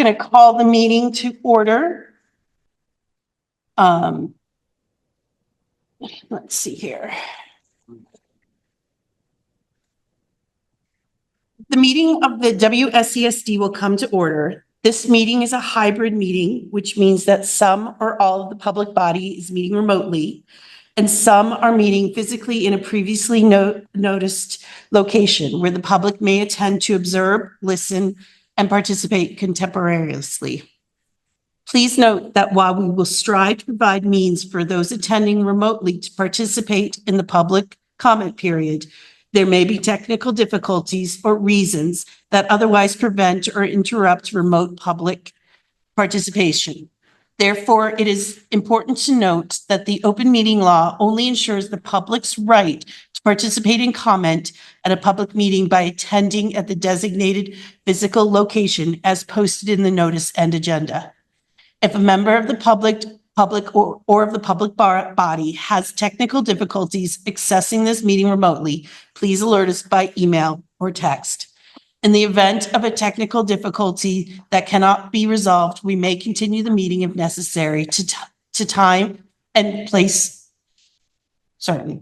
going to call the meeting to order. Let's see here. The meeting of the WSESD will come to order. This meeting is a hybrid meeting, which means that some or all of the public body is meeting remotely, and some are meeting physically in a previously noticed location where the public may attend to observe, listen, and participate contemporaneously. Please note that while we will strive to provide means for those attending remotely to participate in the public comment period, there may be technical difficulties or reasons that otherwise prevent or interrupt remote public participation. Therefore, it is important to note that the open meeting law only ensures the public's right to participate in comment at a public meeting by attending at the designated physical location as posted in the notice and agenda. If a member of the public or of the public body has technical difficulties accessing this meeting remotely, please alert us by email or text. In the event of a technical difficulty that cannot be resolved, we may continue the meeting if necessary to time and place. Sorry,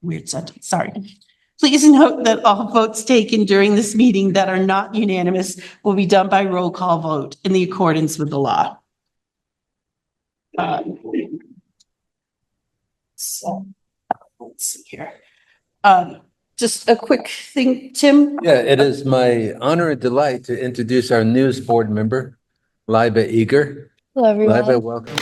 weird sentence. Sorry. Please note that all votes taken during this meeting that are not unanimous will be done by roll call vote in the accordance with the law. So let's see here. Just a quick thing, Tim. Yeah, it is my honor and delight to introduce our newest board member, Liba Eager. Hello, everyone. Liba, welcome.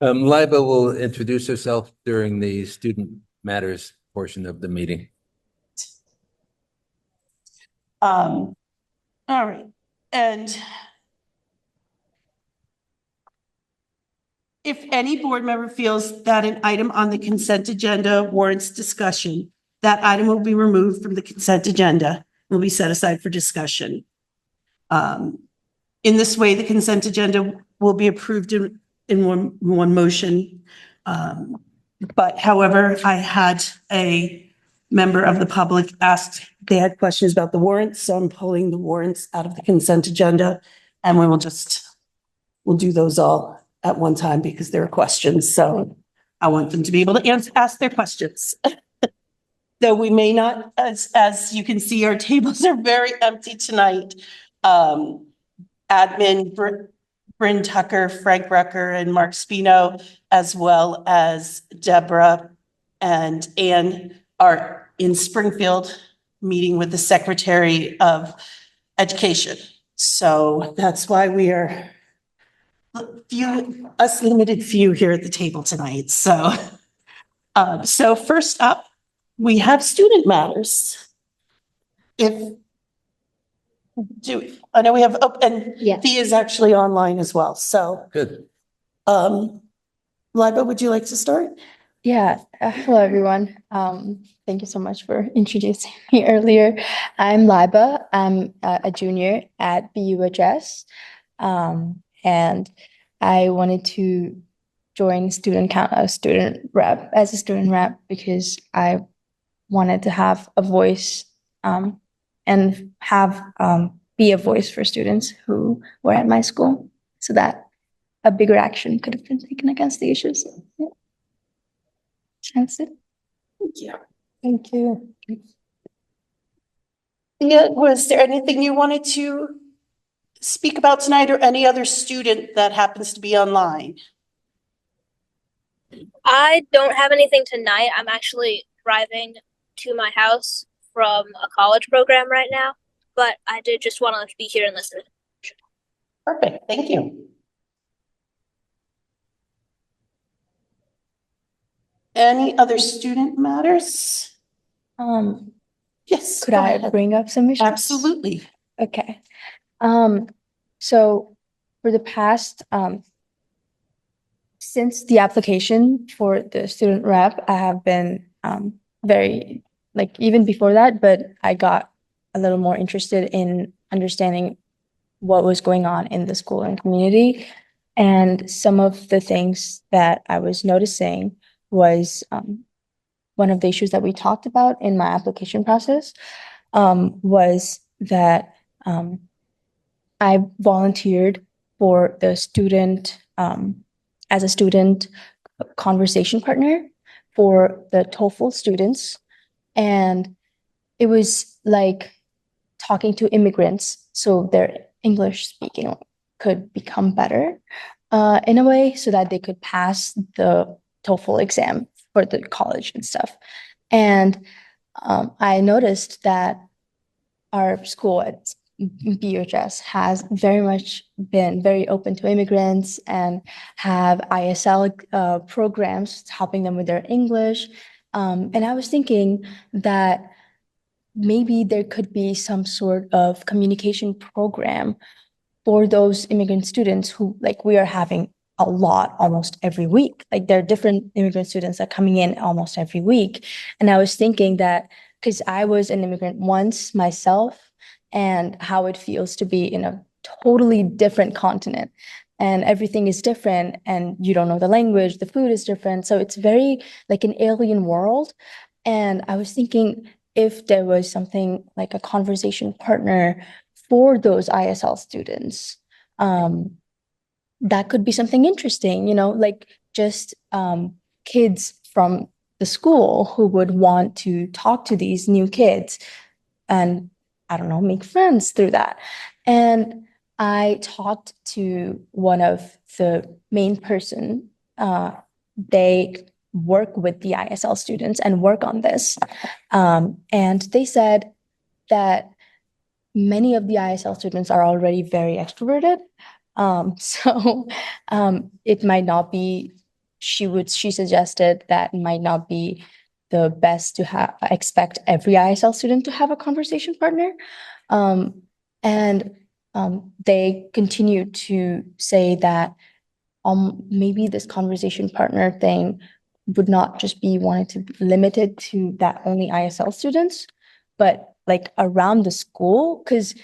Liba will introduce herself during the student matters portion of the meeting. All right, and if any board member feels that an item on the consent agenda warrants discussion, that item will be removed from the consent agenda and will be set aside for discussion. In this way, the consent agenda will be approved in one motion. But however, I had a member of the public ask, they had questions about the warrants, so I'm pulling the warrants out of the consent agenda, and we'll do those all at one time because there are questions. So I want them to be able to ask their questions. Though we may not, as you can see, our tables are very empty tonight. Admin Bryn Tucker, Frank Rucker, and Mark Spino, as well as Deborah and Ann, are in Springfield meeting with the Secretary of Education. So that's why we are limited few here at the table tonight. So, so first up, we have student matters. I know we have, and Yeah. Thea is actually online as well. So Good. Liba, would you like to start? Yeah. Hello, everyone. Thank you so much for introducing me earlier. I'm Liba. I'm a junior at BUHS. And I wanted to join student rep because I wanted to have a voice and have be a voice for students who were at my school so that a bigger action could have been taken against the issues. Yeah. That's it. Thank you. Thank you. Yeah, was there anything you wanted to speak about tonight, or any other student that happens to be online? I don't have anything tonight. I'm actually driving to my house from a college program right now, but I did just want to be here and listen. Perfect, thank you. Any other student matters? Yes. Could I bring up some issues? Absolutely. Okay. So for the past, since the application for the student rep, I have been very, even before that, but I got a little more interested in understanding what was going on in the school and community. And some of the things that I was noticing was one of the issues that we talked about in my application process was that I volunteered for the student, as a student conversation partner for the TOEFL students. And it was like talking to immigrants so their English speaking could become better in a way so that they could pass the TOEFL exam for the college and stuff. And I noticed that our school at BUHS has very much been very open to immigrants and have ISL programs helping them with their English. And I was thinking that maybe there could be some sort of communication program for those immigrant students who, like, we are having a lot almost every week. Like, there are different immigrant students that are coming in almost every week. And I was thinking that because I was an immigrant once myself, and how it feels to be in a totally different continent, and everything is different, and you don't know the language, the food is different. So it's very like an alien world. And I was thinking if there was something like a conversation partner for those ISL students, that could be something interesting, like just kids from the school who would want to talk to these new kids and, I don't know, make friends through that. And I talked to one of the main person. They work with the ISL students and work on this. And they said that many of the ISL students are already very extroverted. So it might not be, she suggested that it might not be the best to expect every ISL student to have a conversation partner. And they continue to say that maybe this conversation partner thing would not just be wanted to be limited to that only ISL students, but like around the school, because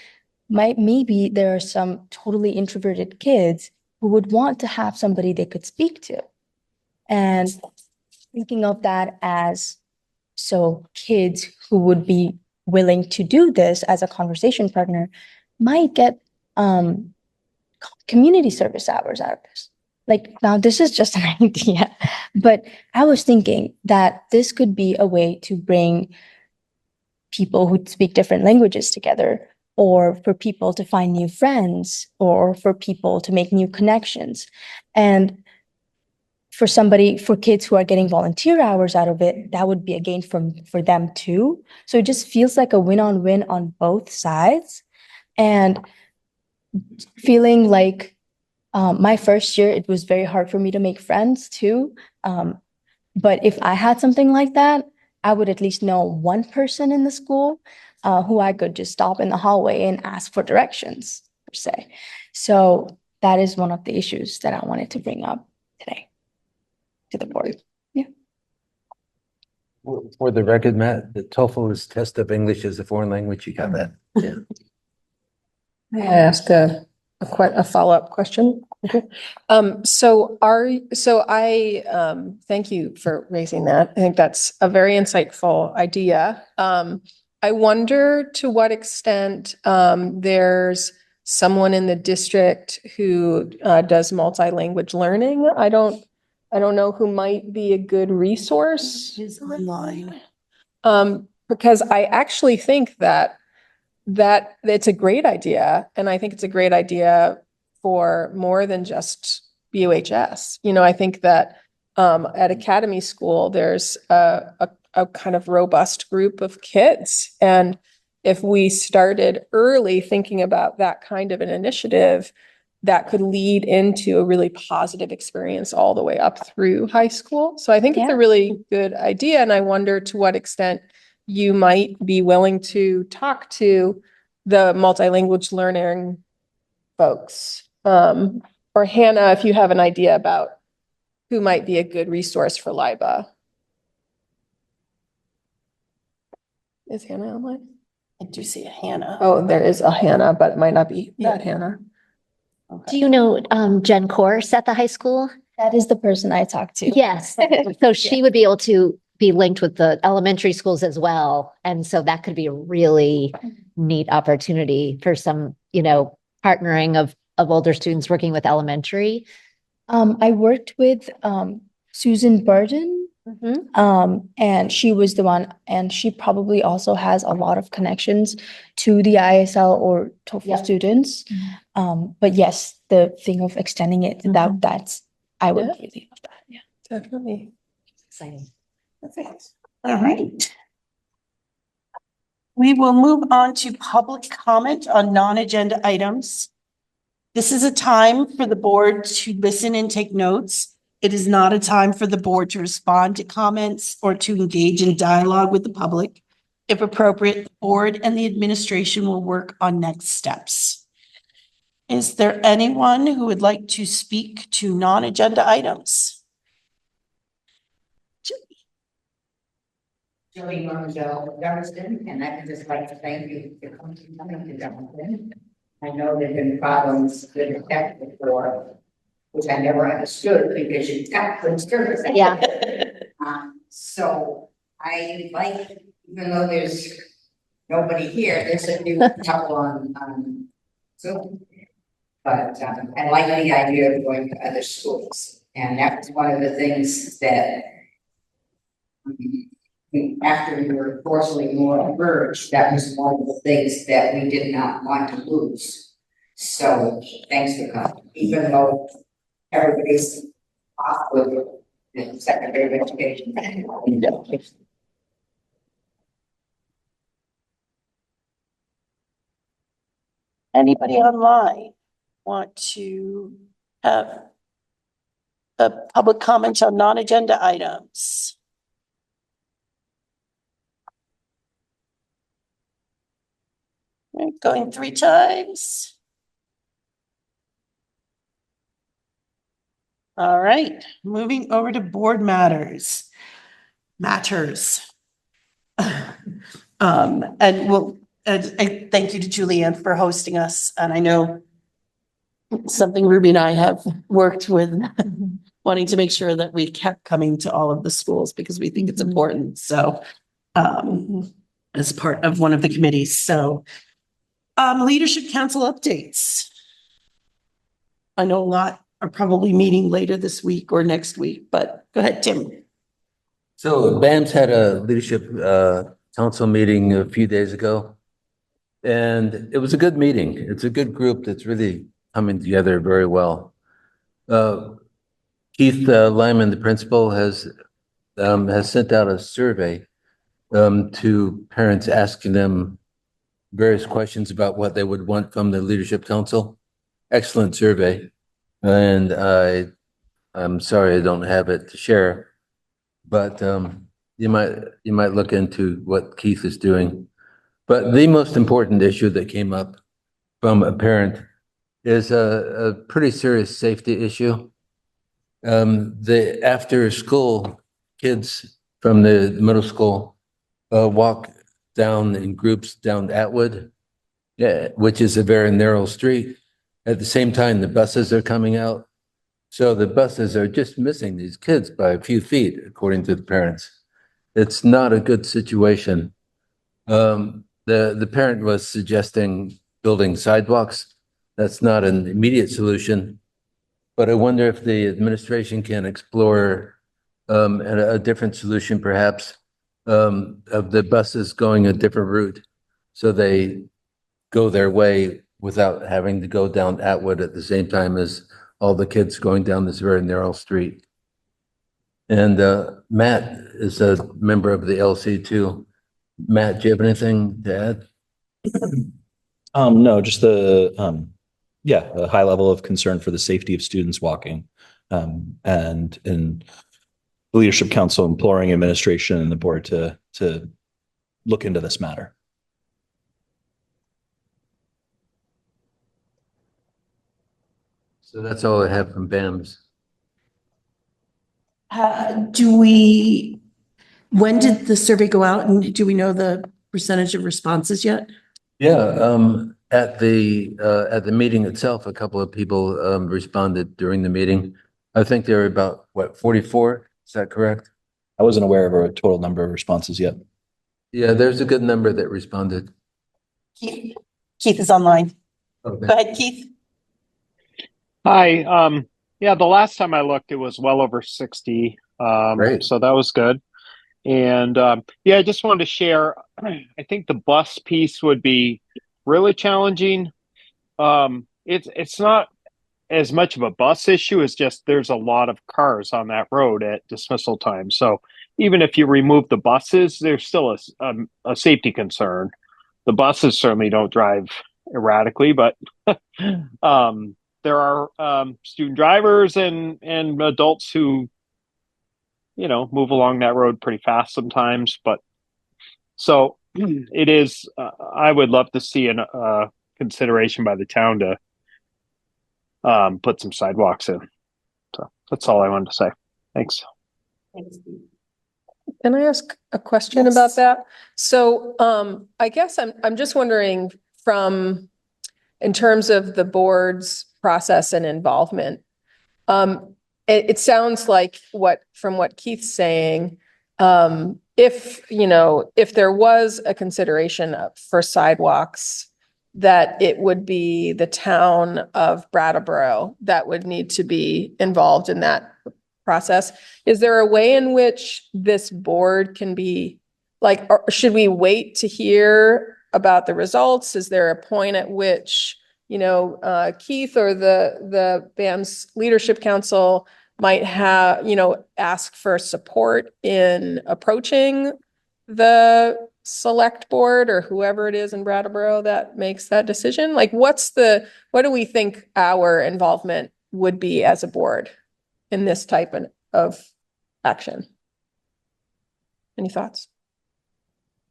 maybe there are some totally introverted kids who would want to have somebody they could speak to. And thinking of that as, so kids who would be willing to do this as a conversation partner might get community service hours out of this. Like, now this is just an idea, but I was thinking that this could be a way to bring people who speak different languages together, or for people to find new friends, or for people to make new connections. And for kids who are getting volunteer hours out of it, that would be a gain for them too. So it just feels like a win-on-win on both sides. And feeling like my first year, it was very hard for me to make friends too. But if I had something like that, I would at least know one person in the school who I could just stop in the hallway and ask for directions, per se. So that is one of the issues that I wanted to bring up today to the board. Yeah. For the record, Matt, the TOEFL is test of English as a foreign language. You got that? Yeah. May I ask a follow-up question? Okay. So I thank you for raising that. I think that's a very insightful idea. I wonder to what extent there's someone in the district who does multi-language learning. I don't know who might be a good resource. Is online. Because I actually think that it's a great idea. And I think it's a great idea for more than just BUHS. I think that at Academy School, there's a kind of robust group of kids. And if we started early thinking about that kind of an initiative, that could lead into a really positive experience all the way up through high school. So I think it's a really good idea. And I wonder to what extent you might be willing to talk to the multi-language learning folks. Or Hannah, if you have an idea about who might be a good resource for LIBA. Is Hannah online? I do see a Hannah. Oh, there is a Hannah, but it might not be that Hannah. Okay. Do you know Jen Course at the high school? That is the person I talked to. Yes. So she would be able to be linked with the elementary schools as well. And so that could be a really neat opportunity for some, partnering of older students working with elementary. I worked with Susan Burden, and she was the one, and she probably also has a lot of connections to the ISL or TOEFL Yeah. students. But yes, the thing of extending it, that's, I would Yeah. really love that. Yeah. Definitely. Exciting. Perfect. All right. We will move on to public comment on non-agenda items. This is a time for the board to listen and take notes. It is not a time for the board to respond to comments or to engage in dialogue with the public. If appropriate, the board and the administration will work on next steps. Is there anyone who would like to speak to non-agenda items? Julie Monzo, Dummerston, and I'd just like to thank you for coming to Dummerston. I know there've been problems with the tech before, which I never understood because you got good service. Yeah. So I like, even though there's nobody here, there's a new couple on Zoom. But I like the idea of going to other schools, and that was one of the things that after we were forcibly more merged, that was one of the things that we did not want to lose. So thanks for coming, even though everybody's off with the secondary education. Anybody online want to have a public comment on non-agenda items? All right, going 3 times. All right, moving over to board matters. And I thank you to Julianne for hosting us. And I know something Ruby and I have worked with, wanting to make sure that we kept coming to all of the schools because we think it's important. So, as part of one of the committees. So, Leadership Council updates. I know a lot are probably meeting later this week or next week, but go ahead, Tim. So BAM's had a leadership council meeting a few days ago, and it was a good meeting. It's a good group that's really coming together very well. Keith Lyman, the principal, has sent out a survey to parents, asking them various questions about what they would want from the leadership council. Excellent survey, and I'm sorry I don't have it to share, but you might look into what Keith is doing. But the most important issue that came up from a parent is a pretty serious safety issue. The after school kids from the middle school walk down in groups down Atwood, which is a very narrow street. At the same time, the buses are coming out. So the buses are just missing these kids by a few feet, according to the parents. It's not a good situation. The parent was suggesting building sidewalks. That's not an immediate solution, but I wonder if the administration can explore a different solution, perhaps, of the buses going a different route, so they go their way without having to go down Atwood at the same time as all the kids going down this very narrow street. And Matt is a member of the LC too. Matt, do you have anything to add? No, just a high level of concern for the safety of students walking. And in the Leadership Council imploring administration and the board to look into this matter. So that's all I have from BAMS. When did the survey go out, and do we know the percentage of responses yet? Yeah, at the meeting itself, a couple of people responded during the meeting. I think there were about, what, 44? Is that correct? I wasn't aware of a total number of responses yet. Yeah, there's a good number that responded. Keith is online. Okay. Go ahead, Keith. Hi. Yeah, the last time I looked, it was well over 60. Great. So that was good. And yeah, I just wanted to share. I think the bus piece would be really challenging. It's not as much of a bus issue as just there's a lot of cars on that road at dismissal time. So even if you remove the buses, there's still a safety concern. The buses certainly don't drive erratically, but there are student drivers and adults who, you know, move along that road pretty fast sometimes. But so it is. I would love to see an consideration by the town to put some sidewalks in. So that's all I wanted to say. Thanks. Can I ask a question Yes. about that? So I guess I'm just wondering in terms of the board's process and involvement. It sounds like from what Keith's saying, if there was a consideration for sidewalks, that it would be the town of Brattleboro that would need to be involved in that process. Is there a way in which this board can be like, or should we wait to hear about the results? Is there a point at which, Keith or the BAM's leadership council might have, ask for support in approaching the select board or whoever it is in Brattleboro that makes that decision? Like, what do we think our involvement would be as a board in this type of action? Any thoughts?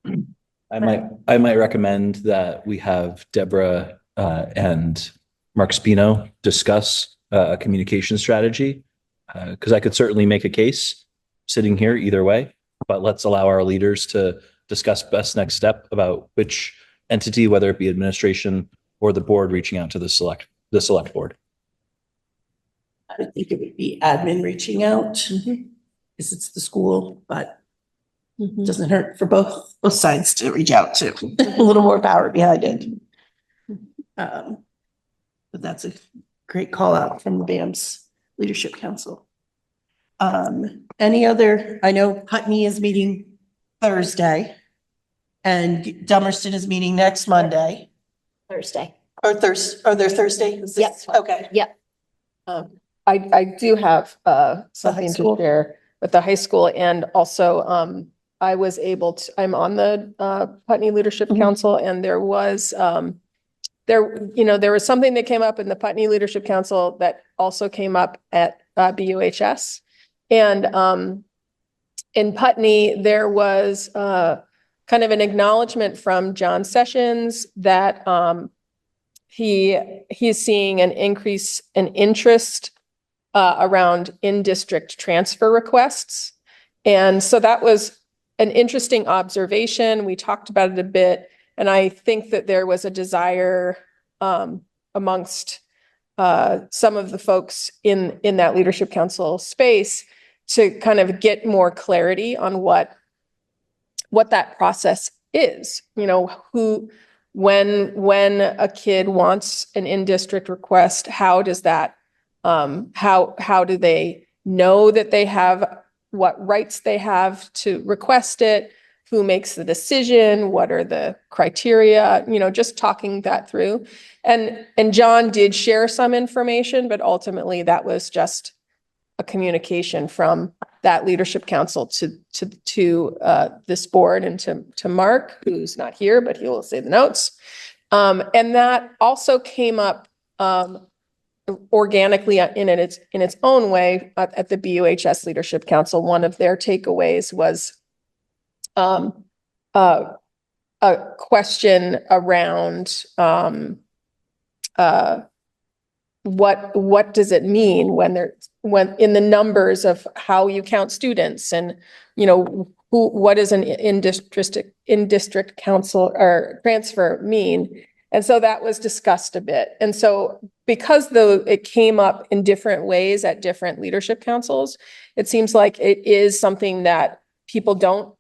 I might recommend that we have Deborah and Mark Spino discuss a communication strategy, because I could certainly make a case sitting here either way, but let's allow our leaders to discuss best next step about which entity, whether it be administration or the board, reaching out to the select board. I would think it would be admin reaching out because it's the school, but it doesn't hurt for both sides to reach out to a little more power behind it. But that's a great call out from the BAM's leadership council. I know Putney is meeting Thursday and Dummerston is meeting next Monday. Thursday. Or they're Thursday? Yep. Okay. Yep. I do have something school? to share with the high school, and also I'm on the Putney Leadership Council, and there was something that came up in the Putney Leadership Council that also came up at BUHS. And in Putney, there was kind of an acknowledgement from John Sessions that he's seeing an increase in interest around in-district transfer requests. And so that was an interesting observation. We talked about it a bit, and I think that there was a desire amongst some of the folks in that leadership council space to kind of get more clarity on what that process is. When a kid wants an in-district request, how does that how do they know that they have what rights they have to request it? Who makes the decision? What are the criteria? Just talking that through. And John did share some information, but ultimately that was just a communication from that leadership council to this board and to Mark, who's not here, but he will say the notes. And that also came up organically in its own way at the BUHS Leadership Council. One of their takeaways was a question around what does it mean when in the numbers of how you count students, and what does an in-district council or transfer mean? And so that was discussed a bit. And so because it came up in different ways at different leadership councils, It seems like it is something that people don't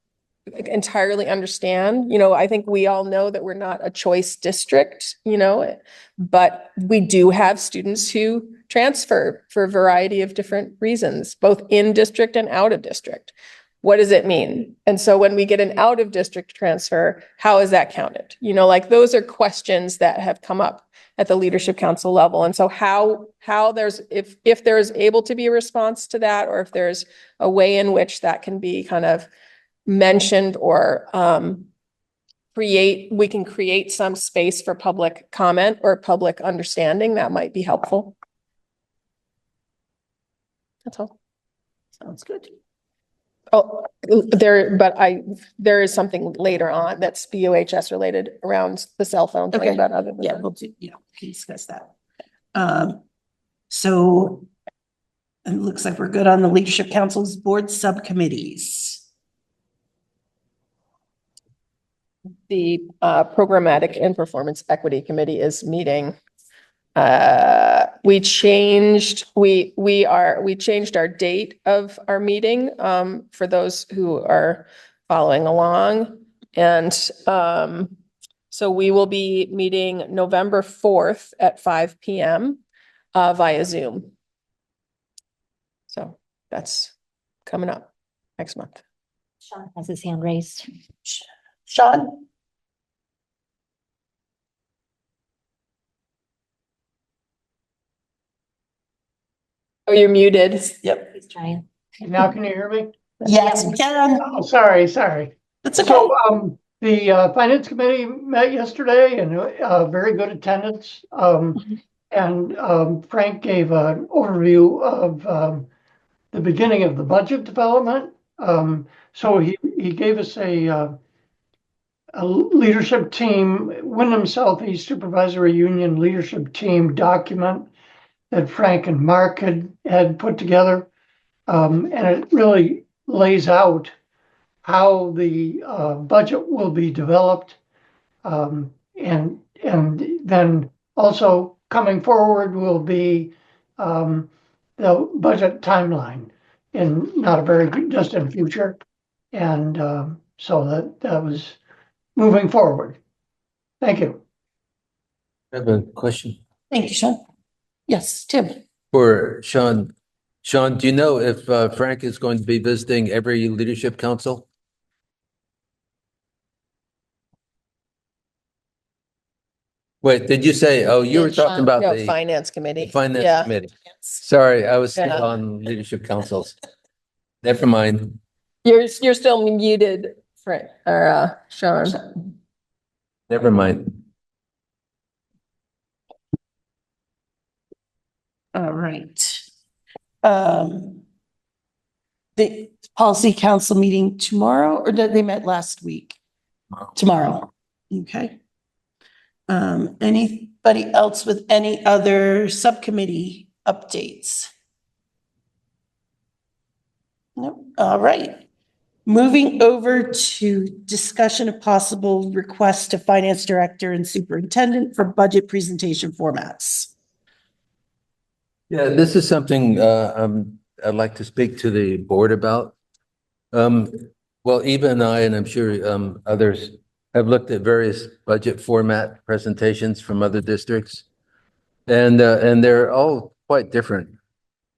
entirely understand. I think we all know that we're not a choice district, but we do have students who transfer for a variety of different reasons, both in district and out of district. What does it mean? And so when we get an out of district transfer, how is that counted? Those are questions that have come up at the leadership council level. And so how there's, if there's able to be a response to that, or if there's a way in which that can be kind of mentioned, or we can create some space for public comment or public understanding, that might be helpful. That's all. Sounds good. Oh, there is something later on that's BUHS related around the cell phone thing, Okay. but other than Yeah, that. we'll do, we can discuss that. So it looks like we're good on the Leadership Council's board subcommittees. The Programmatic and Performance Equity Committee is meeting. We changed our date of our meeting for those who are following along. And so we will be meeting November 4th at 5 p.m. Via Zoom. So that's coming up next month. Sean has his hand raised. Sean? Oh, you're muted. Yep. He's trying. Now can you hear me? Yes, we can. Oh, sorry. That's okay. So, the Finance Committee met yesterday and very good attendance. And Frank gave an overview of the beginning of the budget development. So he gave us a leadership team, Windham Southeast Supervisory Union leadership team document that Frank and Mark had put together. And it really lays out how the budget will be developed. And then also coming forward will be the budget timeline in not a very distant future. And so that was moving forward. Thank you. I have a question Thank you, Sean. Yes, Tim. for Sean. Sean, do you know if Frank is going to be visiting every leadership council? Wait, did you say, oh, you were talking about No, the Finance Committee. finance Yeah. committee? Sorry, I was still Yeah. on leadership councils. Never mind. You're still muted, Frank, or Sean. Never mind. All right. The policy council meeting tomorrow, or did they met last week? Tomorrow. Okay. Anybody else with any other subcommittee updates? No. All right. Moving over to discussion of possible requests to finance director and superintendent for budget presentation formats. Yeah, this is something I'd like to speak to the board about. Well, Eva and I, and I'm sure others have looked at various budget format presentations from other districts, and they're all quite different.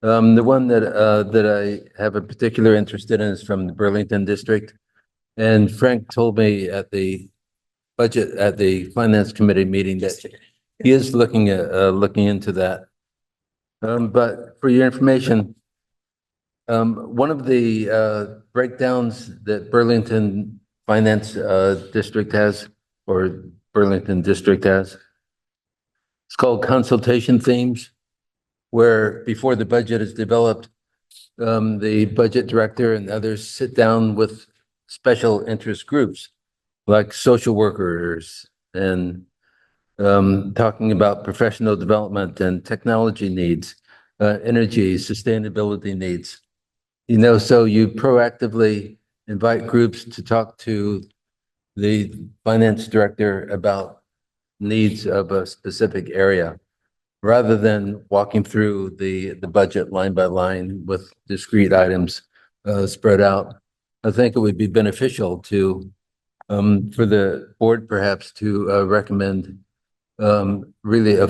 The one that I have a particular interest in is from the Burlington district, and Frank told me at the finance committee meeting that he is looking into that. But for your information, one of the breakdowns that Burlington Finance District has, or Burlington District has, it's called consultation themes, where before the budget is developed, the budget director and others sit down with special interest groups like social workers and talking about professional development and technology needs, energy, sustainability needs. So you proactively invite groups to talk to the finance director about needs of a specific area, rather than walking through the budget line by line with discrete items spread out. I think it would be beneficial to for the board perhaps to recommend really a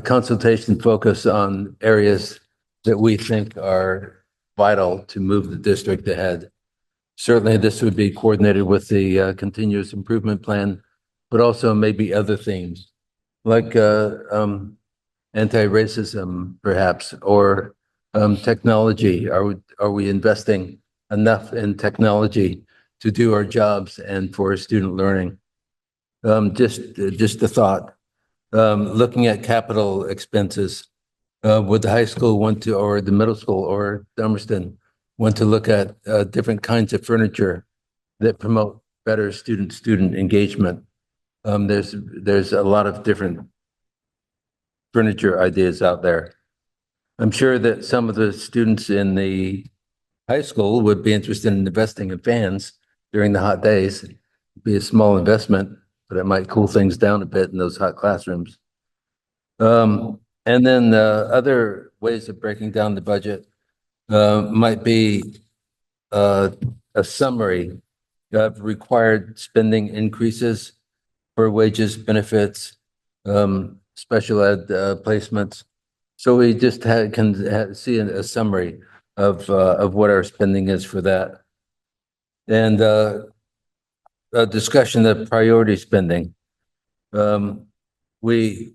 consultation focus on areas that we think are vital to move the district ahead. Certainly, this would be coordinated with the continuous improvement plan, but also maybe other themes like anti-racism, perhaps, or technology. Are we investing enough in technology to do our jobs and for student learning? Just a thought. Looking at capital expenses, would the high school want to, or the middle school, or Dummerston want to look at different kinds of furniture that promote better student engagement? There's a lot of different furniture ideas out there. I'm sure that some of the students in the high school would be interested in investing in fans during the hot days. It'd be a small investment, but it might cool things down a bit in those hot classrooms. And then other ways of breaking down the budget might be a summary of required spending increases for wages, benefits, special ed placements. So we just can see a summary of what our spending is for that. And a discussion of priority spending. We,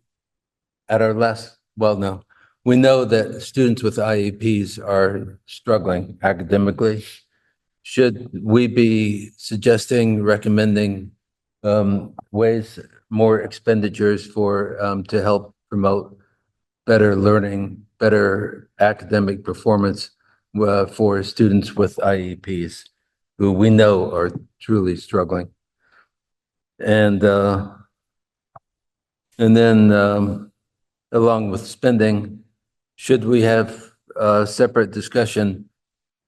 at our last, well, no, we know that students with IEPs are struggling academically. Should we be suggesting, recommending ways, more expenditures for to help promote better learning, better academic performance for students with IEPs who we know are truly struggling? And then along with spending, should we have a separate discussion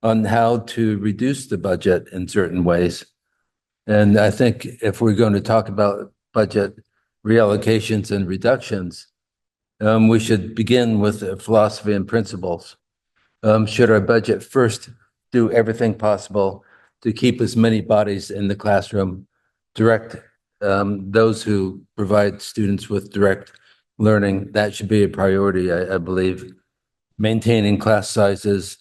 on how to reduce the budget in certain ways? And I think if we're going to talk about budget reallocations and reductions, we should begin with philosophy and principles. Should our budget first do everything possible to keep as many bodies in the classroom, direct those who provide students with direct learning? That should be a priority, I believe. Maintaining class sizes,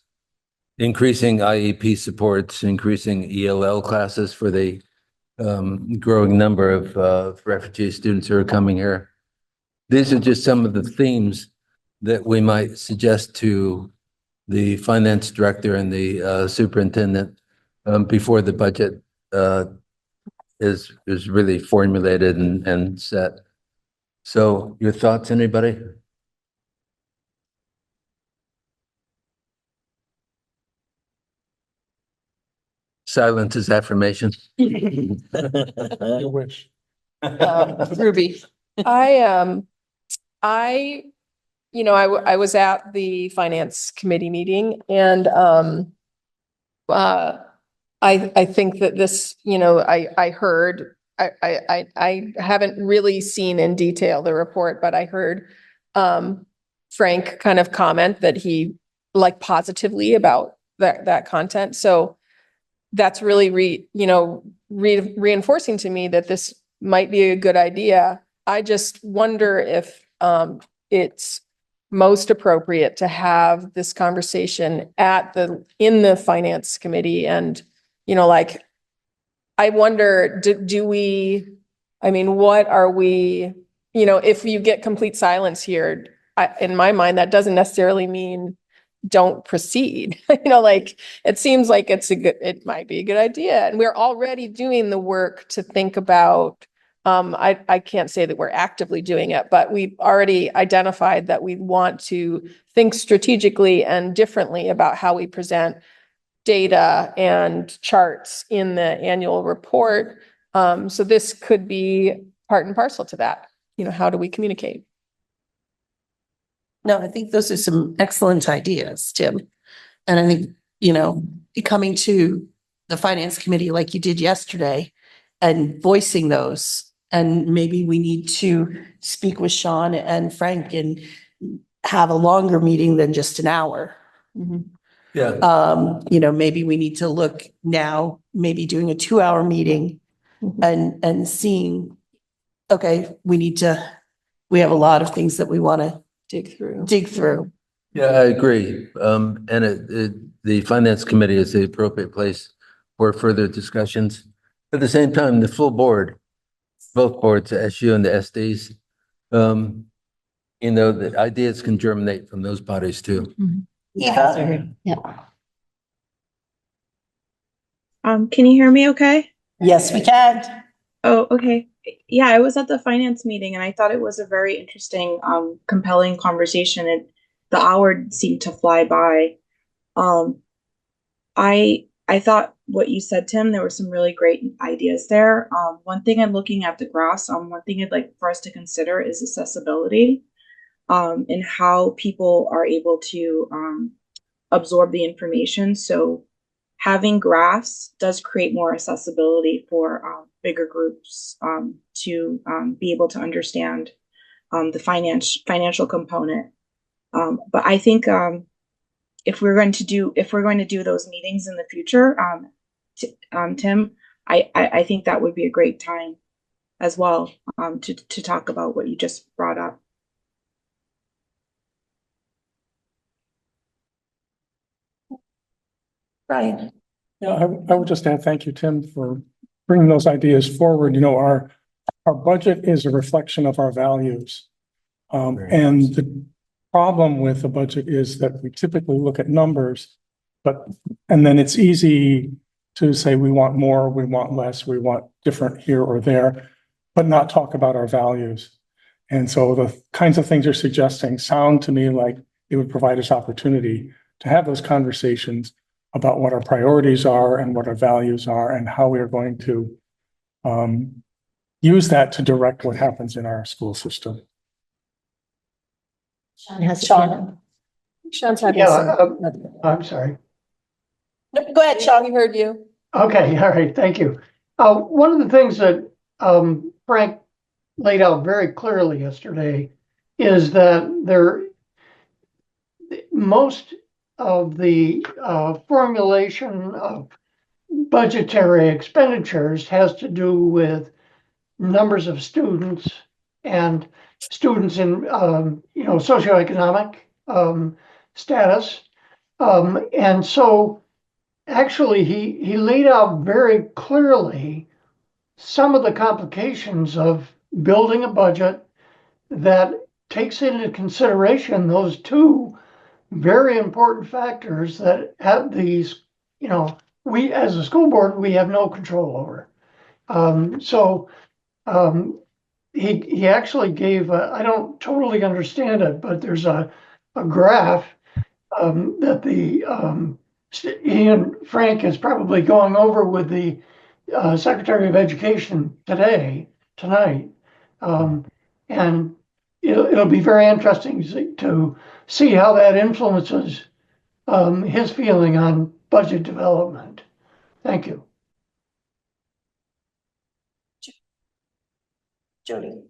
increasing IEP supports, increasing ELL classes for the growing number of refugee students who are coming here. These are just some of the themes that we might suggest to the finance director and the superintendent before the budget is really formulated and set. So your thoughts, anybody? Silence is affirmation. Your wish. Ruby. I was at the finance committee meeting and I think that this, I heard, I haven't really seen in detail the report, but I heard Frank kind of comment that he liked positively about that content. So that's really reinforcing to me that this might be a good idea. I just wonder if it's most appropriate to have this conversation in the finance committee. And, I wonder, what are we, if you get complete silence here, in my mind, that doesn't necessarily mean don't proceed. It seems like it might be a good idea. And we're already doing the work to think about, I can't say that we're actively doing it, but we've already identified that we want to think strategically and differently about how we present data and charts in the annual report. So this could be part and parcel to that. How do we communicate? No, I think those are some excellent ideas, Tim. And I think, coming to the finance committee like you did yesterday and voicing those And maybe we need to speak with Sean and Frank and have a longer meeting than just an hour. Yeah. Maybe we need to look now, maybe doing a 2-hour meeting and seeing, okay, we have a lot of things that we want to Dig through. dig through. Yeah, I agree. And the finance committee is the appropriate place for further discussions. At the same time, the full board, both boards, the SU and the SDS, the ideas can germinate from those bodies too. Yeah. Yeah. Can you hear me okay? Yes, we can. Oh, okay. Yeah, I was at the finance meeting and I thought it was a very interesting, compelling conversation, and the hour seemed to fly by. I thought what you said, Tim, there were some really great ideas there. One thing I'm looking at the graphs, one thing I'd like for us to consider is accessibility, and how people are able to absorb the information. So having graphs does create more accessibility for bigger groups to be able to understand the financial component. But I think if we're going to do those meetings in the future, Tim, I think that would be a great time as well to talk about what you just brought up. Right. Yeah, I would just add, thank you, Tim, for bringing those ideas forward. Our budget is a reflection of our values. And the problem with the budget is that we typically look at numbers, and then it's easy to say we want more, we want less, we want different here or there, but not talk about our values. And so the kinds of things you're suggesting sound to me like it would provide us opportunity to have those conversations about what our priorities are and what our values are and how we are going to use that to direct what happens in our school system. Sean. Sean's having Yeah, some. I'm sorry. No, go ahead, Sean. We heard you. Okay, all right, thank you. One of the things that Frank laid out very clearly yesterday is that most of the formulation of budgetary expenditures has to do with numbers of students and students in socioeconomic status. And so actually he laid out very clearly some of the complications of building a budget that takes into consideration those two very important factors that have these, we as a school board, we have no control over. He actually gave, I don't totally understand it, but there's a graph that he and Frank is probably going over with the Secretary of Education tonight. And it'll be very interesting to see how that influences his feeling on budget development. Thank you. Jody.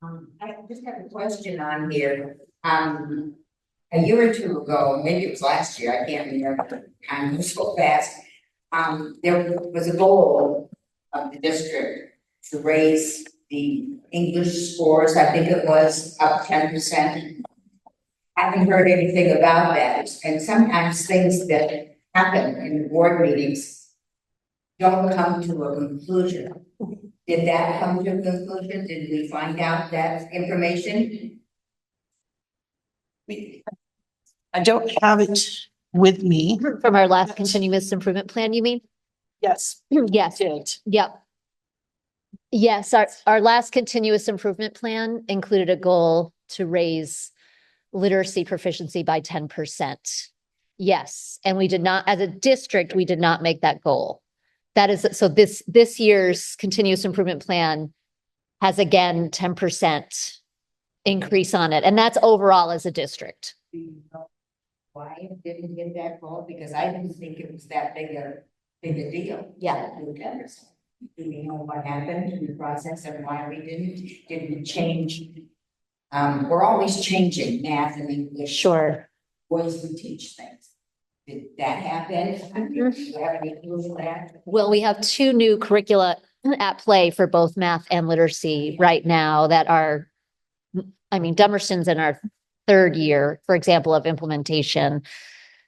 I just have a question on here. A year or two ago, maybe it was last year, I can't remember, time goes so fast. There was a goal of the district to raise the English scores, I think it was up 10%. Haven't heard anything about that. And sometimes things that happen in board meetings don't come to a conclusion. Did that come to a conclusion? Did we find out that information? I don't have it with me. From our last continuous improvement plan, you mean? Yes. Yes. Did. Yep. Yes, our last continuous improvement plan included a goal to raise literacy proficiency by 10%. Yes, and we did not, as a district, we did not make that goal. That is, so this year's continuous improvement plan has again 10% increase on it, and that's overall as a district. Do you know why it didn't get that goal? Because I didn't think it was that big a deal. Yeah. Do we know what happened in the process and why we didn't? Did we change? We're always changing math and English. Sure. Ways we teach things. Did that happen? Do you have any clue of that? Well, we have two new curricula at play for both math and literacy right now that are, I mean, Dummerston's in our third year, for example, of implementation.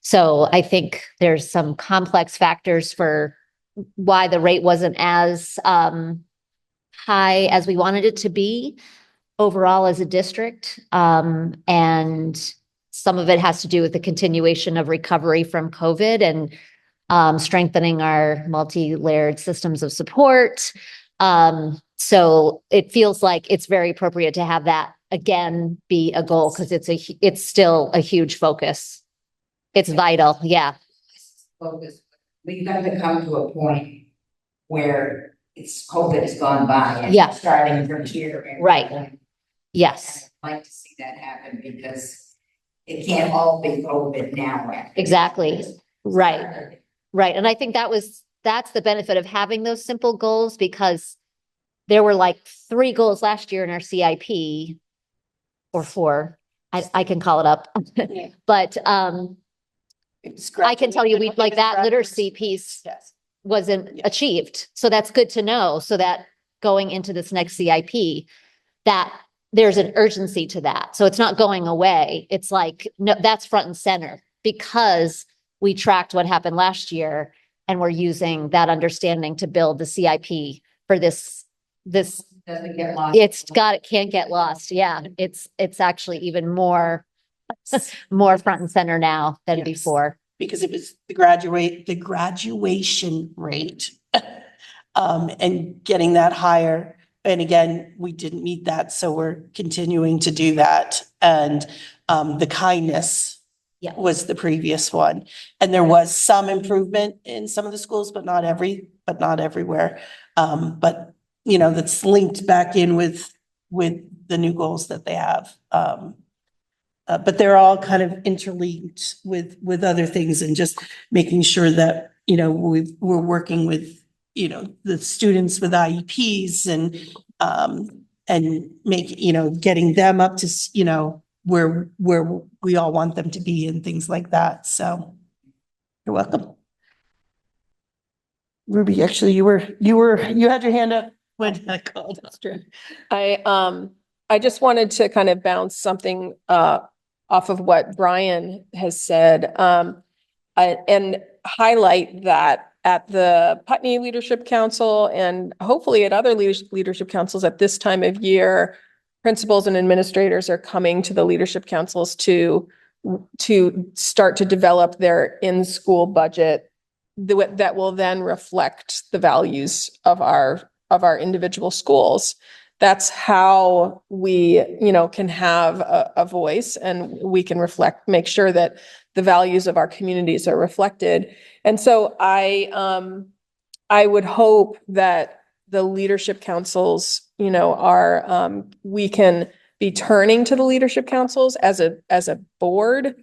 So I think there's some complex factors for why the rate wasn't as high as we wanted it to be overall as a district. And some of it has to do with the continuation of recovery from COVID and strengthening our multi-layered systems of support. So it feels like it's very appropriate to have that again be a goal because it's still a huge focus. It's vital. Yeah. Focus. We've got to come to a point where COVID has gone by. And Yeah. Starting from here. And Right. Yes. I'd like to see that happen because it can't all be COVID now. Exactly. Right. Right. And I think that's the benefit of having those simple goals because there were like 3 goals last year in our CIP or 4. I can call it up. But I can tell you we like that literacy piece wasn't achieved. So that's good to know so that going into this next CIP that there's an urgency to that. So it's not going away. It's like, no, that's front and center because we tracked what happened last year and we're using that understanding to build the CIP for this Doesn't get lost. it can't get lost. Yeah. It's actually even more front and center now than Yes. before. Because it was the graduation rate. And getting that higher. And again, we didn't meet that, so we're continuing to do that. And the kindness Yeah. was the previous one. And there was some improvement in some of the schools, but not everywhere. But you know, that's linked back in with the new goals that they have. But they're all kind of interlinked with other things and just making sure that, you know, we're working with, you know, the students with IEPs and getting them up to, you know, where we all want them to be and things like that. So you're welcome. Ruby, actually, you had your hand up when I called. That's true. I just wanted to kind of bounce something off of what Brian has said and highlight that at the Putney Leadership Council and hopefully at other leadership councils at this time of year, principals and administrators are coming to the leadership councils to start to develop their in-school budget that will then reflect the values of our individual schools. That's how we, you know, can have a voice and we can make sure that the values of our communities are reflected. And so I would hope that the leadership councils, you know, we can be turning to the leadership councils as a board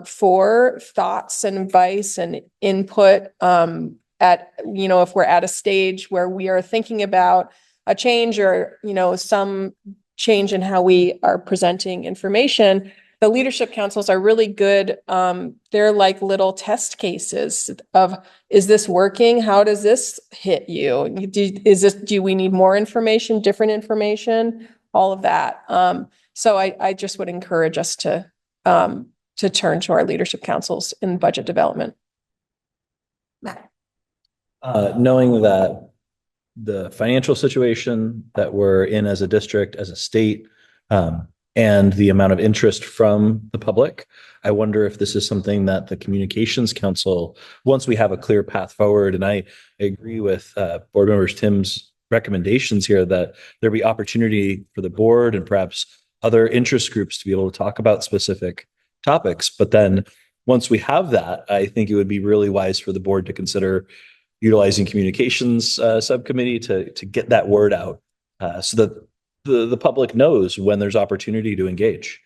for thoughts and advice and input at, you know, if we're at a stage where we are thinking about a change or, you know, some change in how we are presenting information, the leadership councils are really good. They're like little test cases of, is this working? How does this hit you? Do we need more information, different information, all of that? So I just would encourage us to turn to our leadership councils in budget development. Knowing that the financial situation that we're in as a district, as a state, and the amount of interest from the public, I wonder if this is something that the Communications Council, once we have a clear path forward, and I agree with Board Members Tim's recommendations here, that there be opportunity for the board and perhaps other interest groups to be able to talk about specific topics. But then once we have that, I think it would be really wise for the board to consider utilizing communications subcommittee to get that word out so that the public knows when there's opportunity to engage.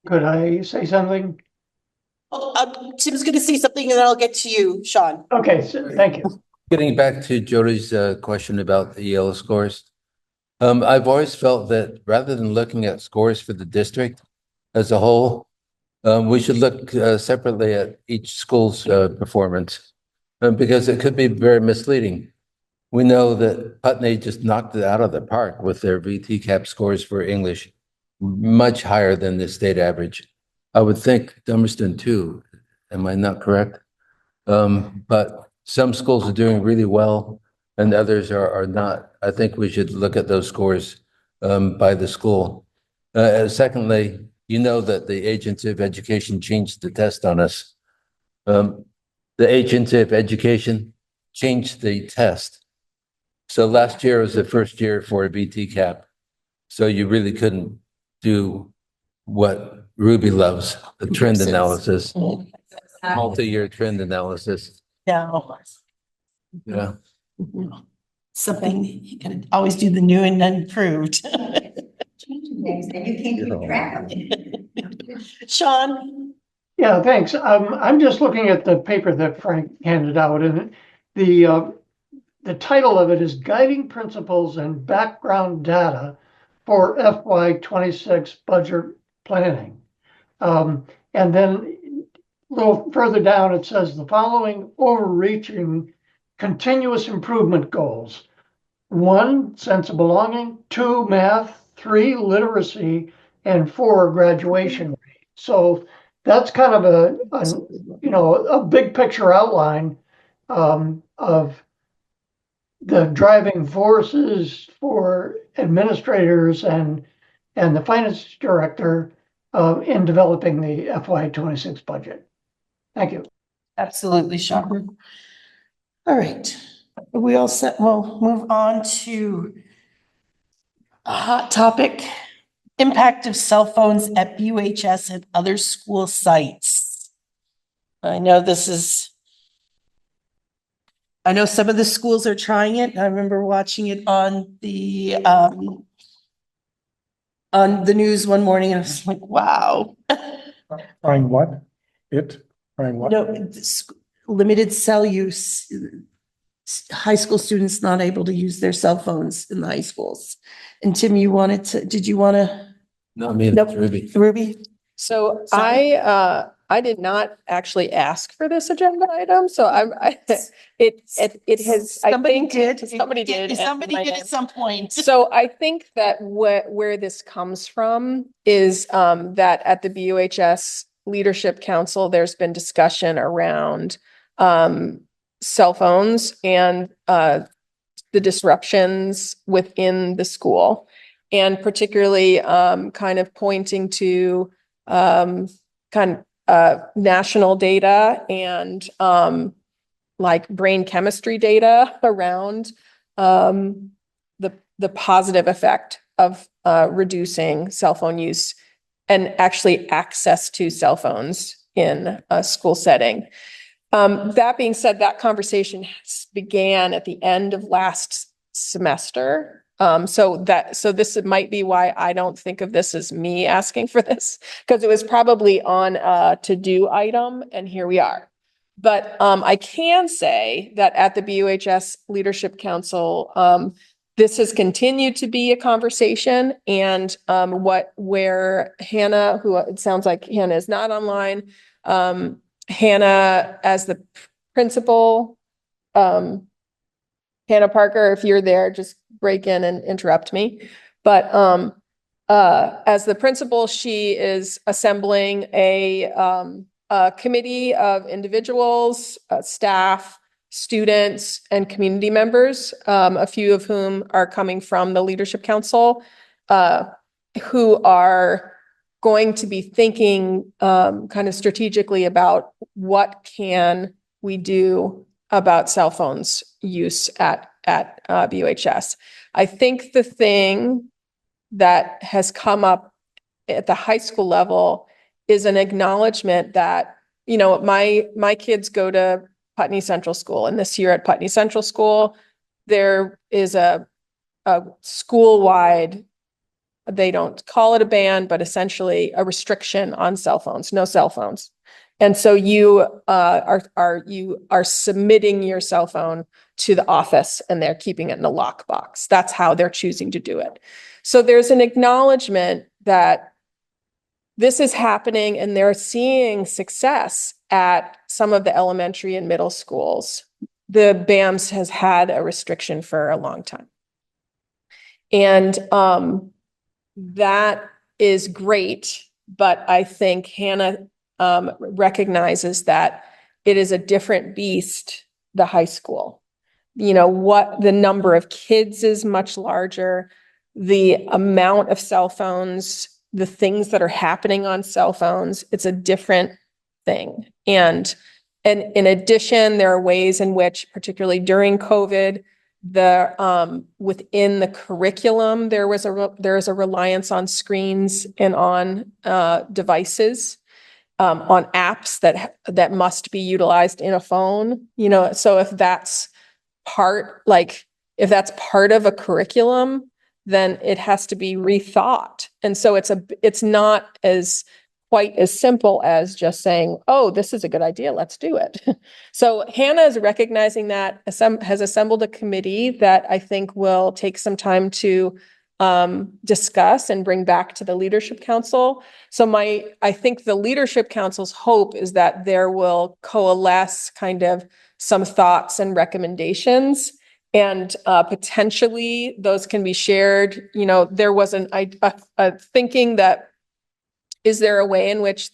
Could I say something? Tim's gonna say something and then I'll get to you, Sean. Okay, so, thank you. Getting back to Jody's question about the EL scores. I've always felt that rather than looking at scores for the district as a whole, we should look separately at each school's performance because it could be very misleading. We know that Putney just knocked it out of the park with their VT-CAP scores for English, much higher than the state average. I would think Dummerston too. Am I not correct? But some schools are doing really well and others are not. I think we should look at those scores by the school. Secondly, you know that the Agency of Education changed the test on us. The Agency of Education changed the test. So last year was the first year for a VT-CAP. So you really couldn't do what Ruby loves, the trend analysis, multi-year trend analysis. No. Yeah. Something, you can always do the new and unimproved. Changing things, and you can't keep track of it. Sean? Yeah, thanks. I'm just looking at the paper that Frank handed out, and the title of it is Guiding Principles and Background Data for FY26 Budget Planning. And then a little further down, it says the following overreaching continuous improvement goals. 1, sense of belonging. 2, math. 3, literacy. And 4, graduation rate. So that's kind of a big picture outline of the driving forces for administrators and the finance director in developing the FY26 budget. Thank you. Absolutely, Sean. All right, are we all set? We'll move on to a hot topic, impact of cell phones at BUHS and other school sites. I know some of the schools are trying it. I remember watching it on the news one morning and I was like, wow. Trying what? Trying what? No, limited cell use. High school students not able to use their cell phones in the high schools. And Tim, did you want to? No, I mean, Nope. Ruby? So Sorry. I did not actually ask for this agenda item, so it has, I Somebody think. did. Somebody did. Somebody did at some point. So I think that where this comes from is that at the BUHS Leadership Council, there's been discussion around cell phones and the disruptions within the school, and particularly kind of pointing to national data and like brain chemistry data around the positive effect of reducing cell phone use and actually access to cell phones in a school setting. That being said, that conversation began at the end of last semester. So this might be why I don't think of this as me asking for this, because it was probably on a to-do item, and here we are. But I can say that at the BUHS Leadership Council, this has continued to be a conversation, and where Hannah, who it sounds like Hannah is not online, Hannah as the principal, Hannah Parker, if you're there, just break in and interrupt me. But as the principal, she is assembling a committee of individuals, staff, students, and community members, a few of whom are coming from the Leadership Council, who are going to be thinking kind of strategically about what can we do about cell phones use at BUHS. I think the thing that has come up at the high school level is an acknowledgement that, my kids go to Putney Central School, and this year at Putney Central School, there is a school-wide, they don't call it a ban, but essentially a restriction on cell phones, no cell phones. And so you are submitting your cell phone to the office and they're keeping it in a lockbox. That's how they're choosing to do it. So there's an acknowledgement that this is happening and they're seeing success at some of the elementary and middle schools. The BAMS has had a restriction for a long time. And that is great, but I think Hannah recognizes that it is a different beast, the high school. You know, what the number of kids is much larger, the amount of cell phones, the things that are happening on cell phones, it's a different thing. And in addition, there are ways in which, particularly during COVID, within the curriculum, there is a reliance on screens and on devices, on apps that must be utilized in a phone. You know, so if that's part of a curriculum, then it has to be rethought. And so it's not quite as simple as just saying, oh, this is a good idea, let's do it. So Hannah is recognizing that, has assembled a committee that I think will take some time to discuss and bring back to the Leadership Council. So I think the Leadership Council's hope is that there will coalesce kind of some thoughts and recommendations, and potentially those can be shared. You know, there was a thinking that, is there a way in which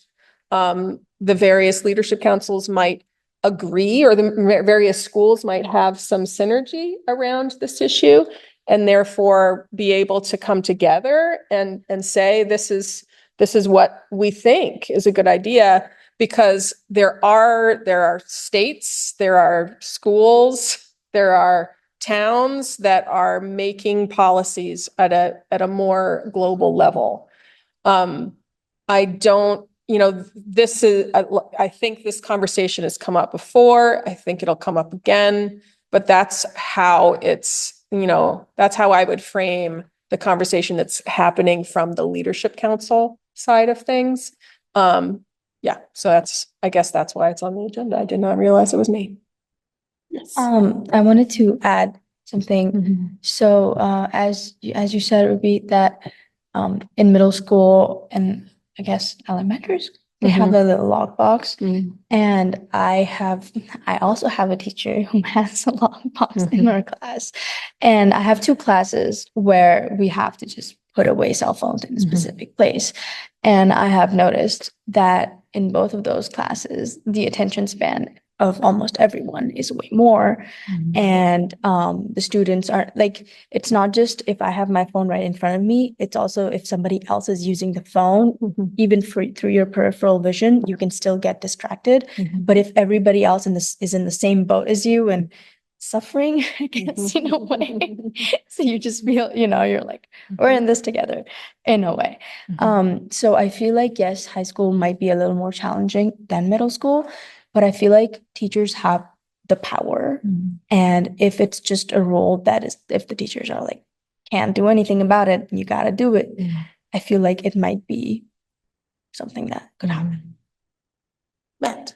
the various leadership councils might agree, or the various schools might have some synergy around this issue, and therefore be able to come together and say, this is what we think is a good idea? Because there are states, there are schools, there are towns that are making policies at a more global level. I think this conversation has come up before. I think it'll come up again, but that's how that's how I would frame the conversation that's happening from the Leadership Council side of things. So I guess that's why it's on the agenda. I did not realize it was me. Yes. I wanted to add something. So, as you said, it would be that, in middle school and I guess elementary school, they have a little lockbox. And I also have a teacher who has a lockbox in our class. And I have two classes where we have to just put away cell phones in a specific place. And I have noticed that in both of those classes, the attention span of almost everyone is way more. And the students aren't like, it's not just if I have my phone right in front of me, it's also if somebody else is using the phone, even through your peripheral vision, you can still get distracted. But if everybody else is in the same boat as you and suffering, I guess, in a way, so you just feel, you're like, we're in this together in a way. So I feel like, yes, high school might be a little more challenging than middle school, but I feel like teachers have the power. And if it's just a role that is, if the teachers are like, can't do anything about it, you got to do it. I feel like it might be something that could happen. Matt.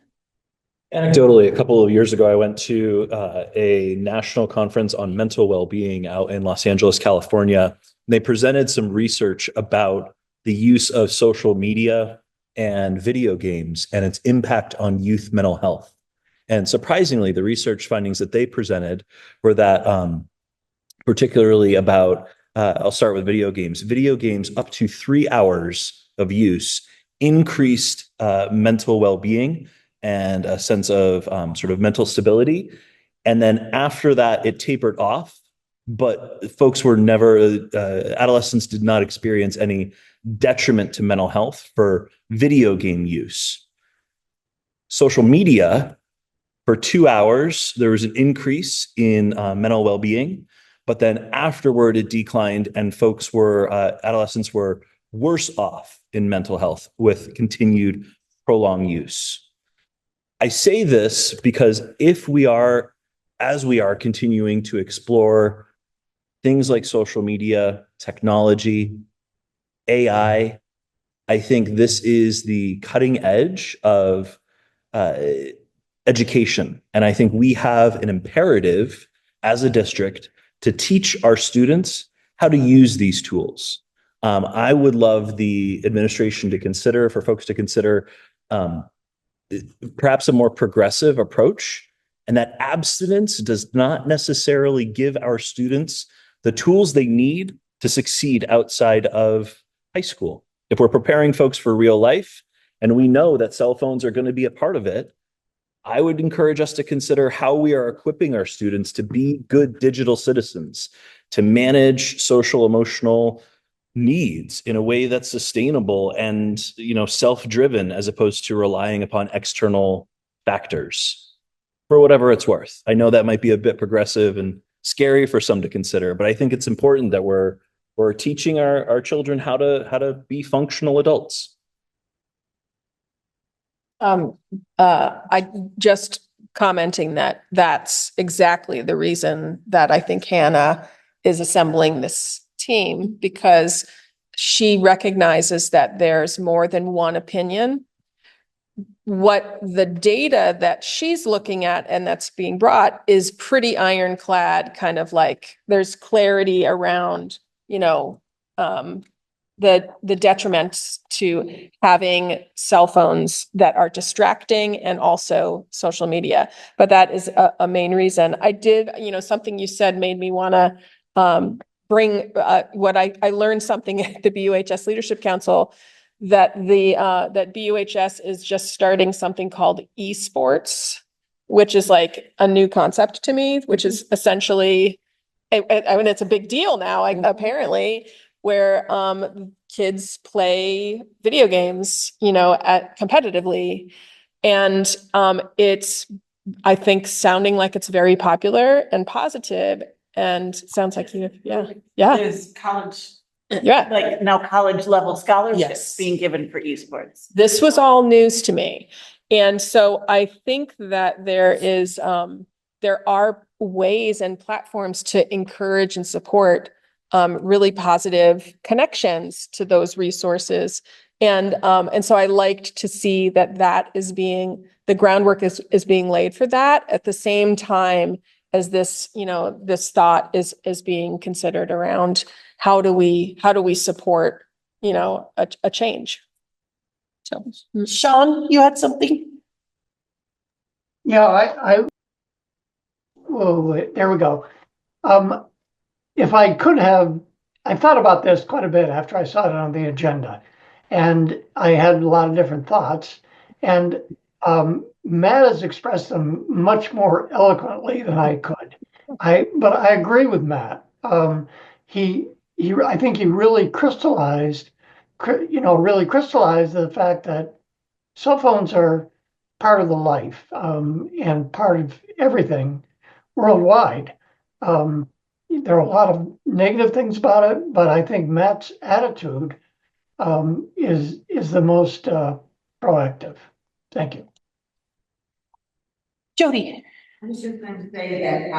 Anecdotally, a couple of years ago, I went to a national conference on mental well-being out in Los Angeles, California. They presented some research about the use of social media and video games and its impact on youth mental health. And surprisingly, the research findings that they presented were that particularly about, I'll start with video games. Video games up to 3 hours of use increased mental well-being and a sense of sort of mental stability. And then after that, it tapered off, but folks were never, adolescents did not experience any detriment to mental health for video game use. Social media, for 2 hours, there was an increase in mental well-being, but then afterward it declined and adolescents were worse off in mental health with continued prolonged use. I say this because as we are continuing to explore things like social media, technology, AI, I think this is the cutting edge of education. And I think we have an imperative as a district to teach our students how to use these tools. I would love the administration to consider, for folks to consider, perhaps a more progressive approach, and that abstinence does not necessarily give our students the tools they need to succeed outside of high school. If we're preparing folks for real life, and we know that cell phones are going to be a part of it, I would encourage us to consider how we are equipping our students to be good digital citizens, to manage social emotional needs in a way that's sustainable and, self-driven, as opposed to relying upon external factors for whatever it's worth. I know that might be a bit progressive and scary for some to consider, but I think it's important that we're teaching our children how to be functional adults. I just commenting that that's exactly the reason that I think Hannah is assembling this team, because she recognizes that there's more than one opinion. What the data that she's looking at and that's being brought is pretty ironclad, kind of like there's clarity around, the detriments to having cell phones that are distracting and also social media. But that is a main reason. I did, something you said made me want to bring what I learned something at the BUHS Leadership Council, that that BUHS is just starting something called esports, which is like a new concept to me, which is essentially, I mean, it's a big deal now, apparently, where kids play video games, competitively. And it's, I think, sounding like it's very popular and positive, and sounds like yeah. There's college, Yeah. like now college level scholarships Yes. being given for esports. This was all news to me. And so I think that there are ways and platforms to encourage and support really positive connections to those resources. And so I liked to see that the groundwork is being laid for that at the same time as this thought is being considered around how do we support, a change. So, Sean, you had something? Yeah, whoa, there we go. If I could have, I thought about this quite a bit after I saw it on the agenda, and I had a lot of different thoughts. And Matt has expressed them much more eloquently than I could. But I agree with Matt. I think he really crystallized the fact that cell phones are part of the life and part of everything worldwide. There are a lot of negative things about it, but I think Matt's attitude is the most proactive. Thank you. Jody. I was just going to say that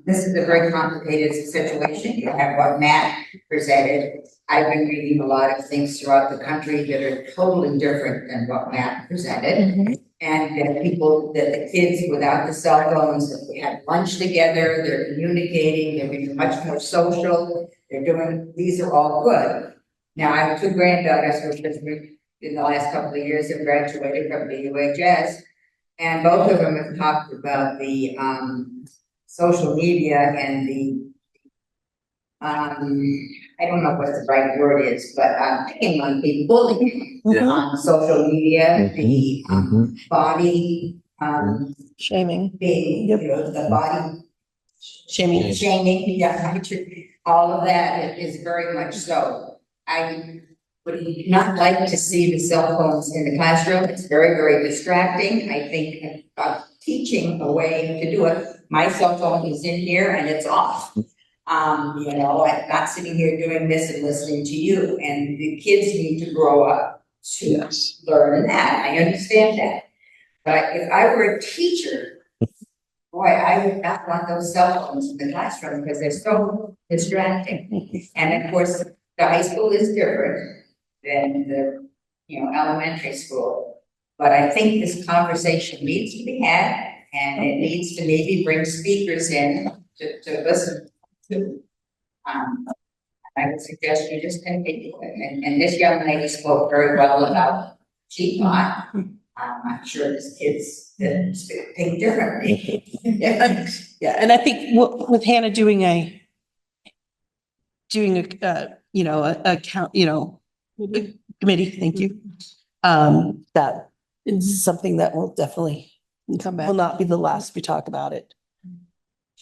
this is a very complicated situation. You have what Matt presented. I've been reading a lot of things throughout the country that are totally different than what Matt presented. Mm-hmm. And that the kids without the cell phones, that have lunch together, they're communicating, they're being much more social, these are all good. Now, I have two granddaughters, which in the last couple of years have graduated from the UHS. And both of them have talked about the social media and the, I don't know what the right word is, but picking on people, bullying on social media, the body shaming, the body shaming, yeah, all of that is very much so. I would not like to see the cell phones in the classroom. It's very, very distracting. I think teaching a way to do it. My cell phone is in here and it's off. I'm not sitting here doing this and listening to you. And the kids need to grow up to learn that. I understand that. But if I were a teacher, boy, I would not want those cell phones in the classroom because they're so distracting. And of course, the high school is different than the elementary school. But I think this conversation needs to be had, and it needs to maybe bring speakers in to listen to. I would suggest you just continue, and this young lady spoke very well about she thought. I'm sure this kid's think differently. Yeah, and I think with Hannah doing a count, committee, thank you. That is something that will definitely Come back. will not be the last we talk about it.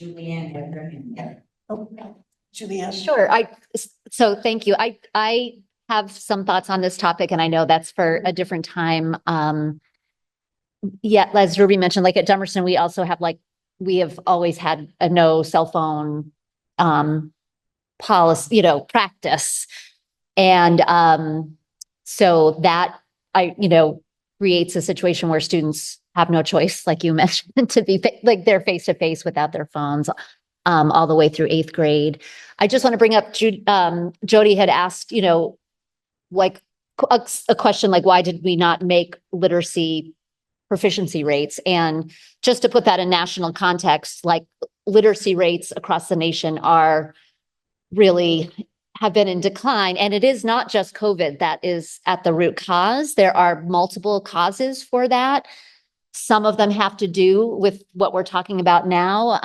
Julianne, Julianne. Sure. So thank you. I have some thoughts on this topic, and I know that's for a different time. Yeah, as Ruby mentioned, like at Dummerston, we also have we have always had a no cell phone policy, practice. And so that creates a situation where students have no choice, like you mentioned, to be they're face to face without their phones all the way through 8th grade. I just want to bring up Jody had asked, like a question like, why did we not make literacy proficiency rates? And just to put that in national context, like literacy rates across the nation have been in decline. And it is not just COVID that is at the root cause. There are multiple causes for that. Some of them have to do with what we're talking about now,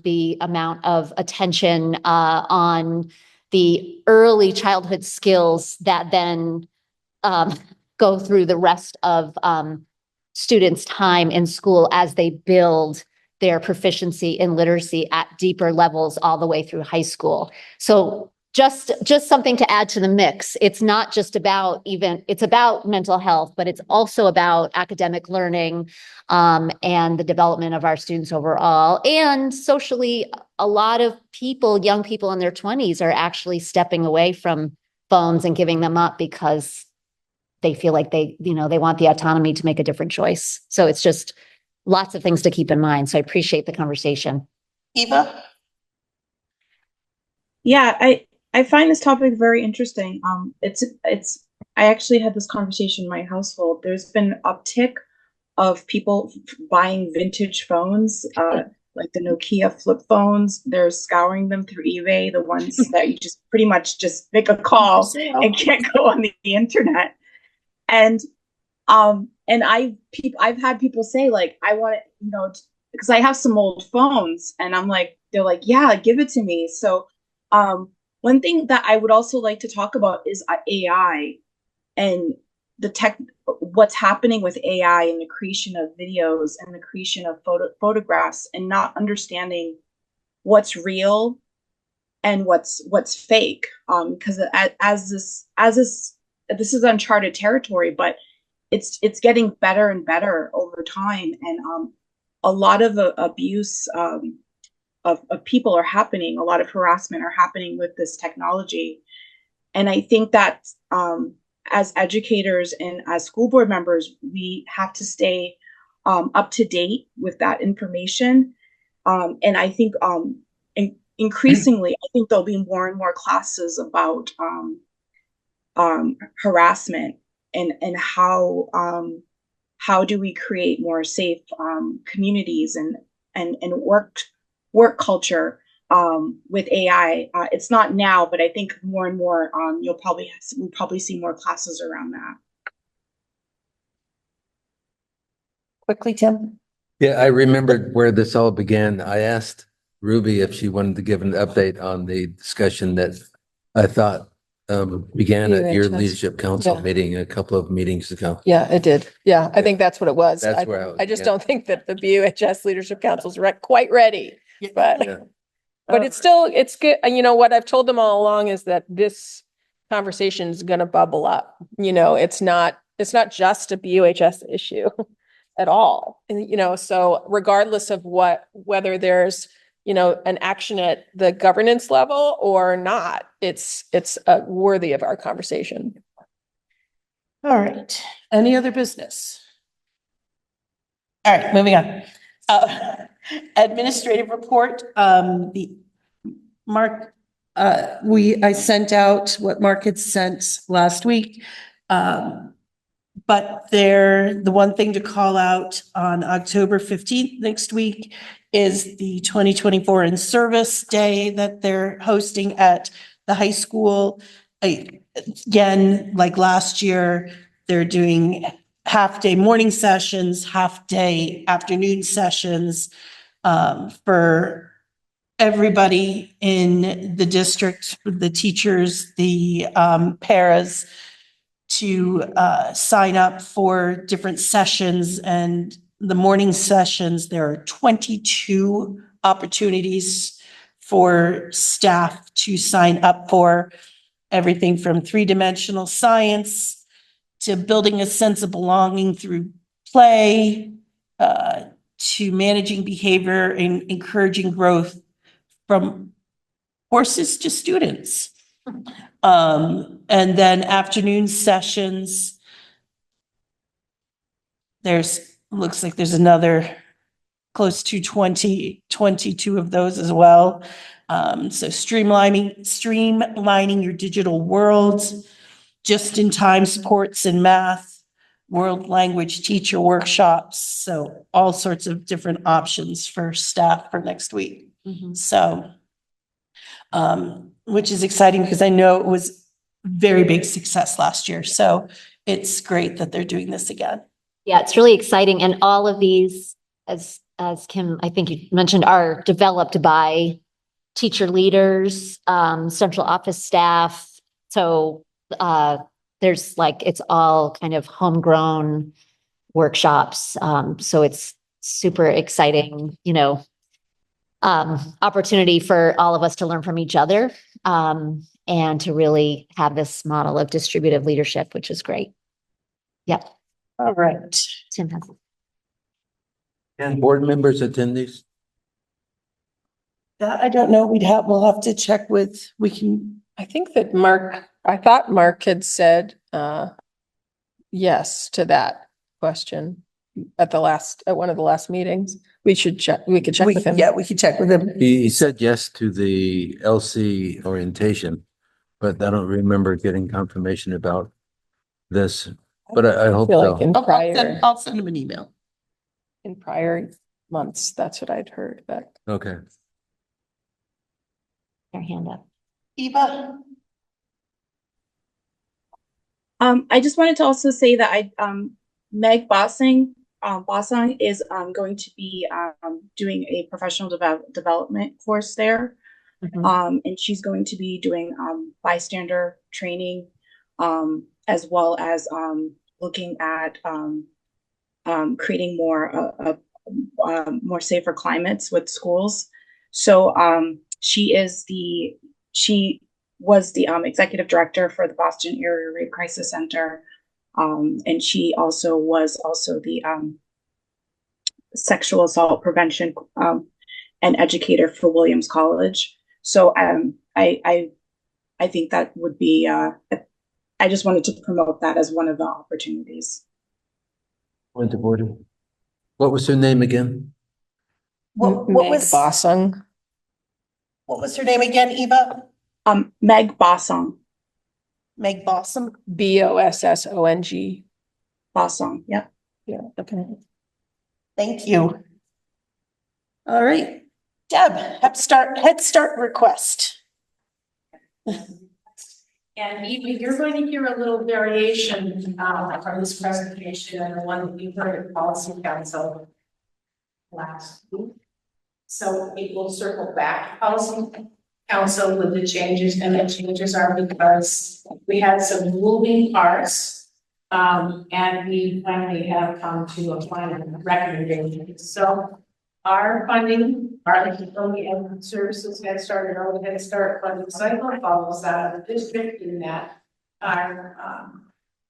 the amount of attention on the early childhood skills that then go through the rest of students' time in school as they build their proficiency in literacy at deeper levels all the way through high school. So just something to add to the mix. It's not just about it's about mental health, but it's also about academic learning and the development of our students overall. And socially, a lot of young people in their 20s are actually stepping away from phones and giving them up because they feel like they want the autonomy to make a different choice. So it's just lots of things to keep in mind. So I appreciate the conversation. Eva? Yeah, I find this topic very interesting. I actually had this conversation in my household. There's been an uptick of people buying vintage phones, like the Nokia flip phones. They're scouring them through eBay, the ones that you just pretty much just make a call and can't go on the internet. And I've had people say like, I want it, because I have some old phones, and they're like, yeah, give it to me. So, one thing that I would also like to talk about is AI and what's happening with AI and the creation of videos and the creation of photographs, and not understanding what's real and what's fake. Because this is uncharted territory, but it's getting better and better over time, and a lot of abuse of people are happening. A lot of harassment are happening with this technology, and I think that as educators and as school board members, we have to stay up to date with that information. And I think increasingly, I think there'll be more and more classes about harassment and how do we create more safe communities and work culture with AI. It's not now, but I think more and more we'll probably see more classes around that. Quickly, Tim? Yeah, I remembered where this all began. I asked Ruby if she wanted to give an update on the discussion that I thought began at your BUHS. leadership council Yeah. meeting a couple of meetings ago. Yeah, it did. Yeah, I think that's what it was. That's where I just don't think that the BUHS leadership council's quite ready, but Yeah. but it's good. You know, what I've told them all along is that this conversation is going to bubble up. It's not just a BUHS issue at all. And, so regardless of whether there's, an action at the governance level or not, it's worthy of our conversation. All right. Any other business? All right, moving on. Administrative report, Mark, I sent out what Mark had sent last week. But the one thing to call out on October 15th next week is the 2024 in service day that they're hosting at the high school. Again, like last year, they're doing half-day morning sessions, half-day afternoon sessions for everybody in the district, the teachers, the paras, to sign up for different sessions. And the morning sessions, there are 22 opportunities for staff to sign up for, everything from three-dimensional science to building a sense of belonging through play, to managing behavior and encouraging growth from horses to students. And then afternoon sessions, looks like there's another close to 22 of those as well. So streamlining your digital world, just-in-time sports and math, world language teacher workshops. So all sorts of different options for staff for next week. So, which is exciting because I know it was very big success last year. So it's great that they're doing this again. Yeah, it's really exciting. And all of these, as Kim, I think you mentioned, are developed by teacher leaders, central office staff. So there's it's all kind of homegrown workshops. So it's super exciting, opportunity for all of us to learn from each other, and to really have this model of distributive leadership, which is great. Yep. All right. Tim has. And board members attend these? That I don't know. We'll have to check with, I think that I thought Mark had said yes to that question at one of the last meetings. We could check with him. Yeah, we could check with him. He said yes to the LC orientation, but I don't remember getting confirmation about this, but I hope feel so. like I'll send him an email. in prior months, that's what I'd heard, but Okay. Their hand up. Eva? I just wanted to also say that Meg Bossing is going to be doing a professional development course there. And she's going to be doing bystander training, as well as looking at creating more safer climates with schools. So she was the executive director for the Boston Area Rape Crisis Center, and she was also the sexual assault prevention and educator for Williams College. So I think that would be I just wanted to promote that as one of the opportunities. Point of order. What was her name again? What Meg was Bossung. What was her name again, Eva? Meg Bossung. Meg Bossum? Bossong. Bossung, yeah. Yeah. Okay. Thank you. All right. Deb, Head Start request. And Eva, you're going to hear a little variation from this presentation and the one that you heard at Policy Council last week. So it will circle back to Policy Council with the changes, and the changes are because we had some moving parts, and we finally have come to a final recommendation. So our funding, our and services Head Start and Early Head Start funding cycle follows that of the district in that our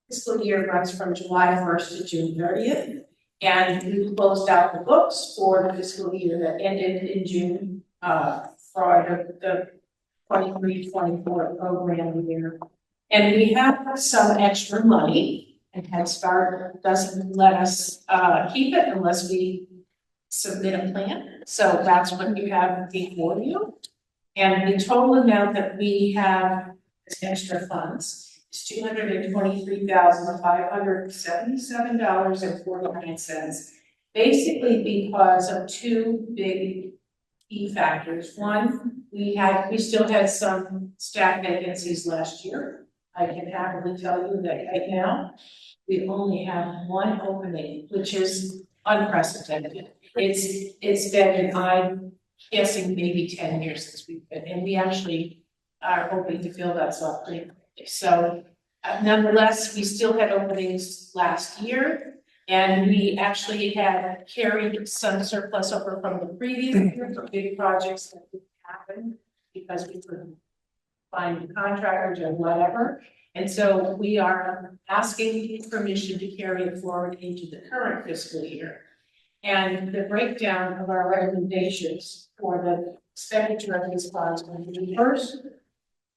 fiscal year runs from July 1st to June 30th. And we closed out the books for the fiscal year that ended in June for the 23-24 program year. And we have some extra money, and Head Start doesn't let us keep it unless we submit a plan. So that's what you have before you. And the total amount that we have as extra funds is $223,577.49. Basically because of two big key factors. One, we still had some staff vacancies last year. I can happily tell you that right now, we only have one opening, which is unprecedented. It's been, I'm guessing, maybe 10 years since we've been, and we actually are hoping to fill that slot pretty quickly. So nonetheless, we still had openings last year, and we actually had carried some surplus over from the previous year for big projects that didn't happen because we couldn't find contractors or whatever. And so we are asking permission to carry it forward into the current fiscal year. And the breakdown of our recommendations for the expenditure of these funds will be first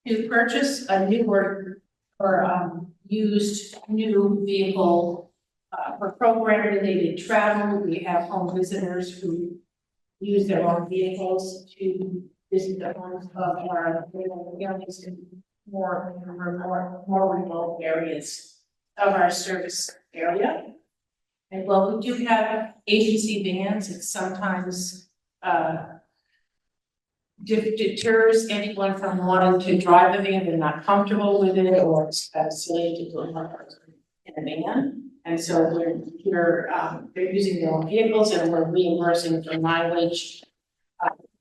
to purchase a newer or used new vehicle for program-related travel. We have home visitors who use their own vehicles to visit the homes of our families in more remote areas of our service area. And while we do have agency vans, it sometimes deters anyone from wanting to drive the van. They're not comfortable with it, or it's silly to put one person in a van. And so they're using their own vehicles, and we're reimbursing for mileage.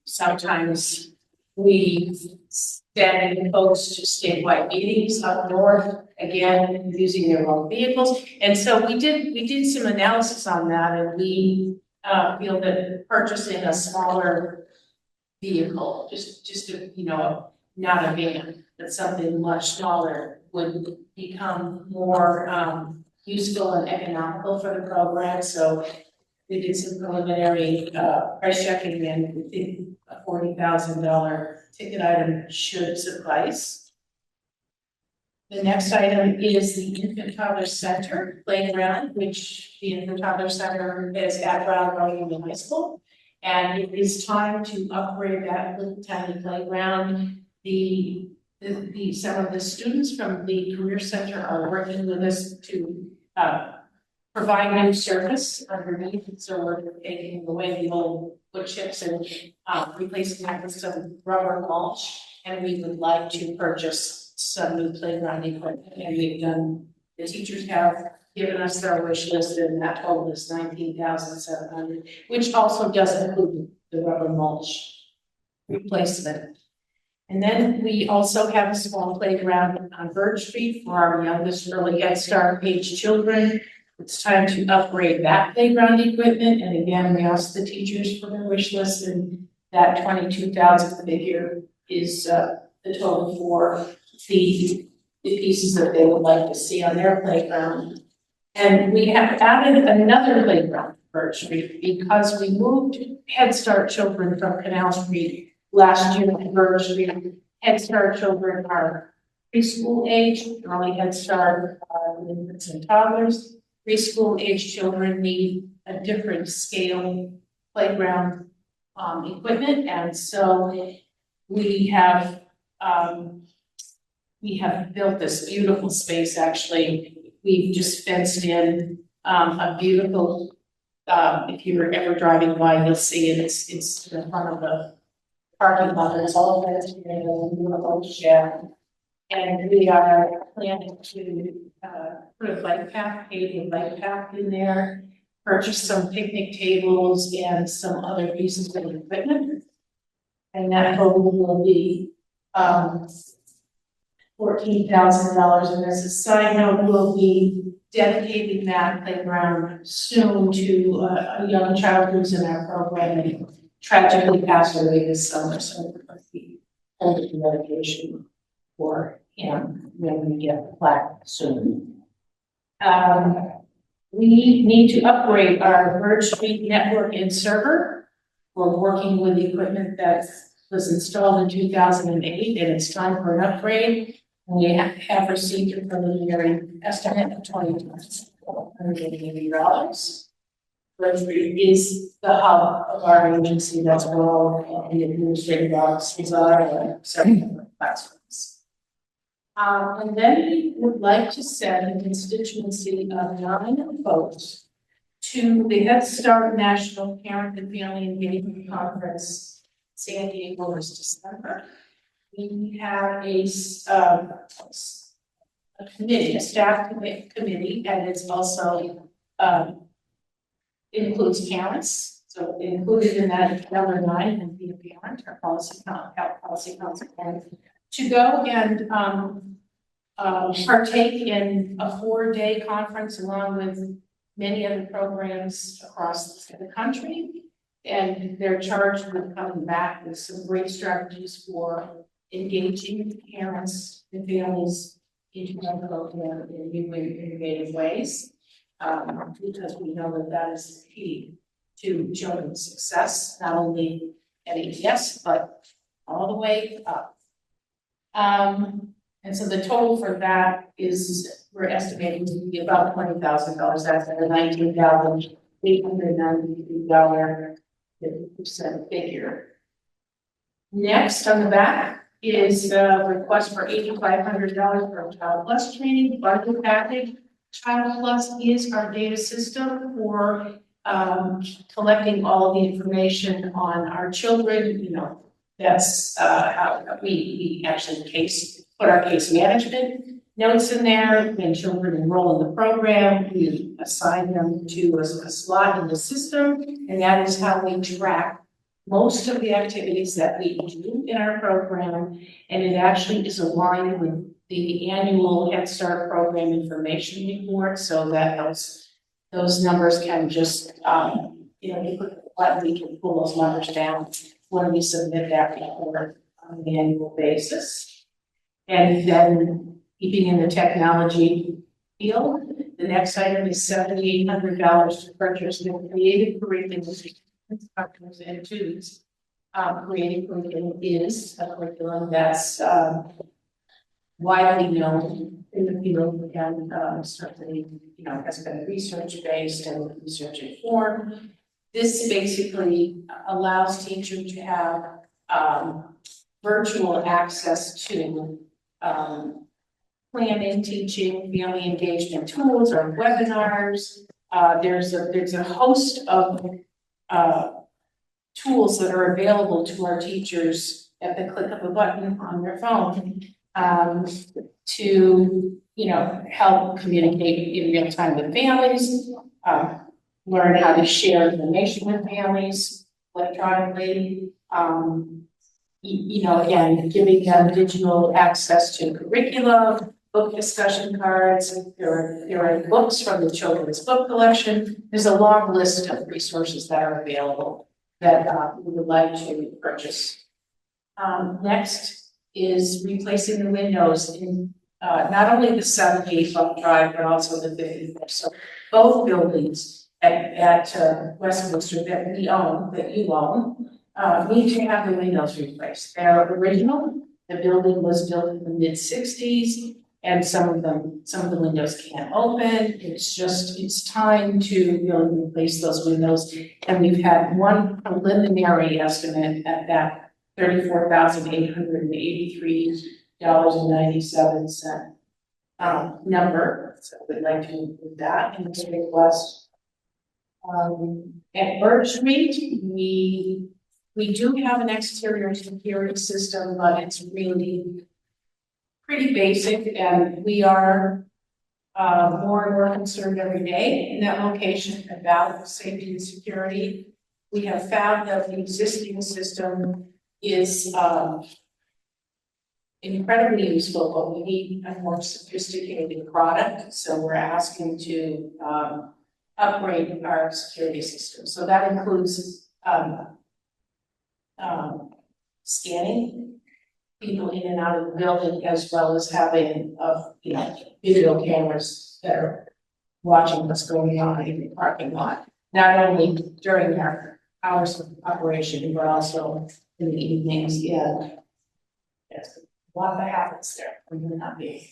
Sometimes we send folks to statewide meetings up north, again, using their own vehicles. And so we did some analysis on that, and we feel that purchasing a smaller vehicle, just a, not a van, but something much smaller would become more useful and economical for the program. So we did some preliminary price checking, and we think a $40,000 ticket item should suffice. The next item is the Infant Toddler Center playground, which the Infant Toddler Center is at Brattleboro High School. And it is time to upgrade that little tiny playground. Some of the students from the Career Center are working with us to provide new service underneath. So we're taking away the old wood chips and replacing that with some rubber mulch. And we would like to purchase some new playground equipment. And the teachers have given us their wish list, and that total is $19,700, which also does include the rubber mulch replacement. And then we also have a small playground on Birch Street for our youngest early Head Start age children. It's time to upgrade that playground equipment. And again, we asked the teachers for their wish list, and that $22,000 figure is the total for the pieces that they would like to see on their playground. And we have added another playground to Birch Street because we moved Head Start children from Canal Street last year to Birch Street. Head Start children are preschool age, early Head Start infants and toddlers. Preschool age children need a different scale playground equipment, and so we have built this beautiful space. Actually, we've just fenced in a beautiful. If you're ever driving by, you'll see it. It's in front of the parking lot. It's all fenced in, a beautiful shed, and we are planning to put a bike path, paved bike path in there, purchase some picnic tables and some other pieces of equipment. And that total will be $14,000. And as a side note, we'll be dedicating that playground soon to a young child who's in our program and tragically passed away this summer. So we'll be holding dedication for him when we get the plaque soon. We need to upgrade our Birch Street network and server. We're working with the equipment that was installed in 2008, and it's time for an upgrade. And we have received a preliminary estimate of $2,480. Birch Street is the hub of our agency. That's where all the administrative offices are and several classrooms. And then we would like to send a constituency of 9 folks to the Head Start National Parent and Family Engagement Conference, San Diego this December. We have a committee, a staff committee, and it's also includes parents. So included in that number 9 and be a parent, our policy council, to go and partake in a 4-day conference along with many other programs across the country. And they're charged with coming back with some great strategies for engaging parents and families into our program in new and innovative ways. Because we know that that is the key to children's success, not only at ATS, but all the way up. And so the total for that is, we're estimating to be about $20,000. That's at a $19,893 50% figure. Next on the back is a request for $8,500 for Child Plus training, budget package. Child Plus is our data system for collecting all of the information on our children. You know, that's how we actually put our case management notes in there. When children enroll in the program, we assign them to a slot in the system, and that is how we track most of the activities that we do in our program. And it actually is aligned with the annual Head Start program information report, so that those numbers can just, you know, you click the button, we can pull those numbers down when we submit that report on an annual basis. And then keeping in the technology field, the next item is $7,800 to purchase the creative curriculum instructors and tutors. Creative curriculum is a curriculum that's widely known in the field and certainly, you know, has been research-based and research-informed. This basically allows teachers to have virtual access to planning, teaching, family engagement tools or webinars. There's a host of tools that are available to our teachers at the click of a button on their phone to, you know, help communicate in real time with families, learn how to share information with families electronically. You know, again, giving them digital access to curriculum, book discussion cards. There are books from the children's book collection. There's a long list of resources that are available that we would like to purchase. Next is replacing the windows in not only the 78 Buck Drive, but also the 54. So both buildings at Westminster that we own, that you own, need to have the windows replaced. They're original. The building was built in the mid-60s, and some of the windows can't open. It's time to really replace those windows. And we've had one preliminary estimate at that $34,883.97 number. So we'd like to include that in this request. At Birch Street, we do have an exterior security system, but it's really pretty basic, and we are more and more concerned every day in that location about safety and security. We have found that the existing system is incredibly useful, but we need a more sophisticated product. So we're asking to upgrade our security system. So that includes scanning people in and out of the building, as well as having you know, video cameras that are watching what's going on in the parking lot, not only during our hours of operation, but also in the evenings. Yeah, yes, a lot that happens there. We're not being.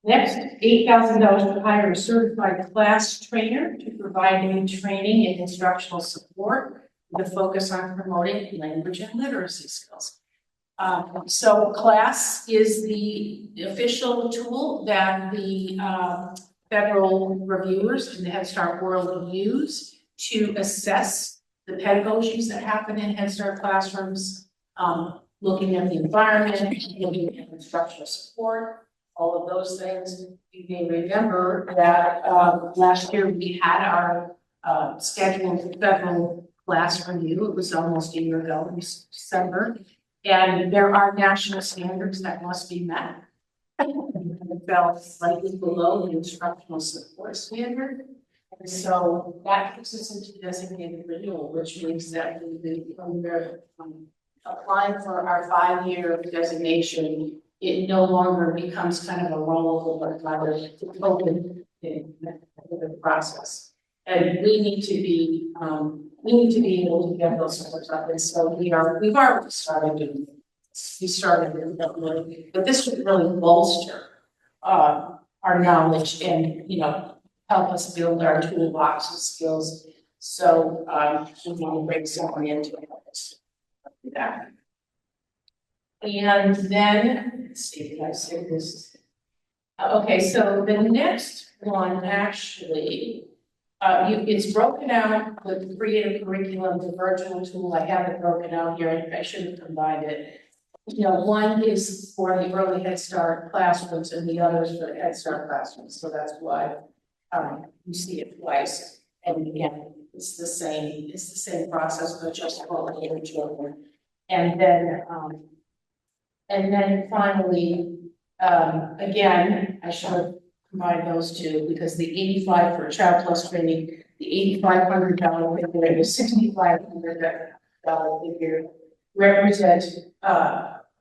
Next, $8,000 to hire a certified class trainer to provide new training and instructional support with a focus on promoting language and literacy skills. So class is the official tool that the federal reviewers in the Head Start world use to assess the pedagogies that happen in Head Start classrooms, looking at the environment, looking at instructional support, all of those things. You may remember that last year we had our scheduled federal class review. It was almost a year ago in December. And there are national standards that must be met. It fell slightly below the instructional support standard. And so that puts us into designated renewal, which means that when we're applying for our 5-year designation, it no longer becomes kind of a roll, but rather open in the process. And we need to be able to get those numbers up. And so we've already started doing this. We started with that, but this would really bolster our knowledge and, help us build our toolbox of skills. So we want to bring someone in to help us do that. And then, let's see, did I say this? Okay, so the next one actually, it's broken out with the creative curriculum, the virtual tool. I have it broken out here. I should have combined it. One is for the early Head Start classrooms and the other is for the Head Start classrooms. So that's why you see it twice. And again, it's the same process, but just for older children. And then finally, again, I should have combined those two because the 85 for Child Plus training, the $8,500 figure and the $6,500 figure represent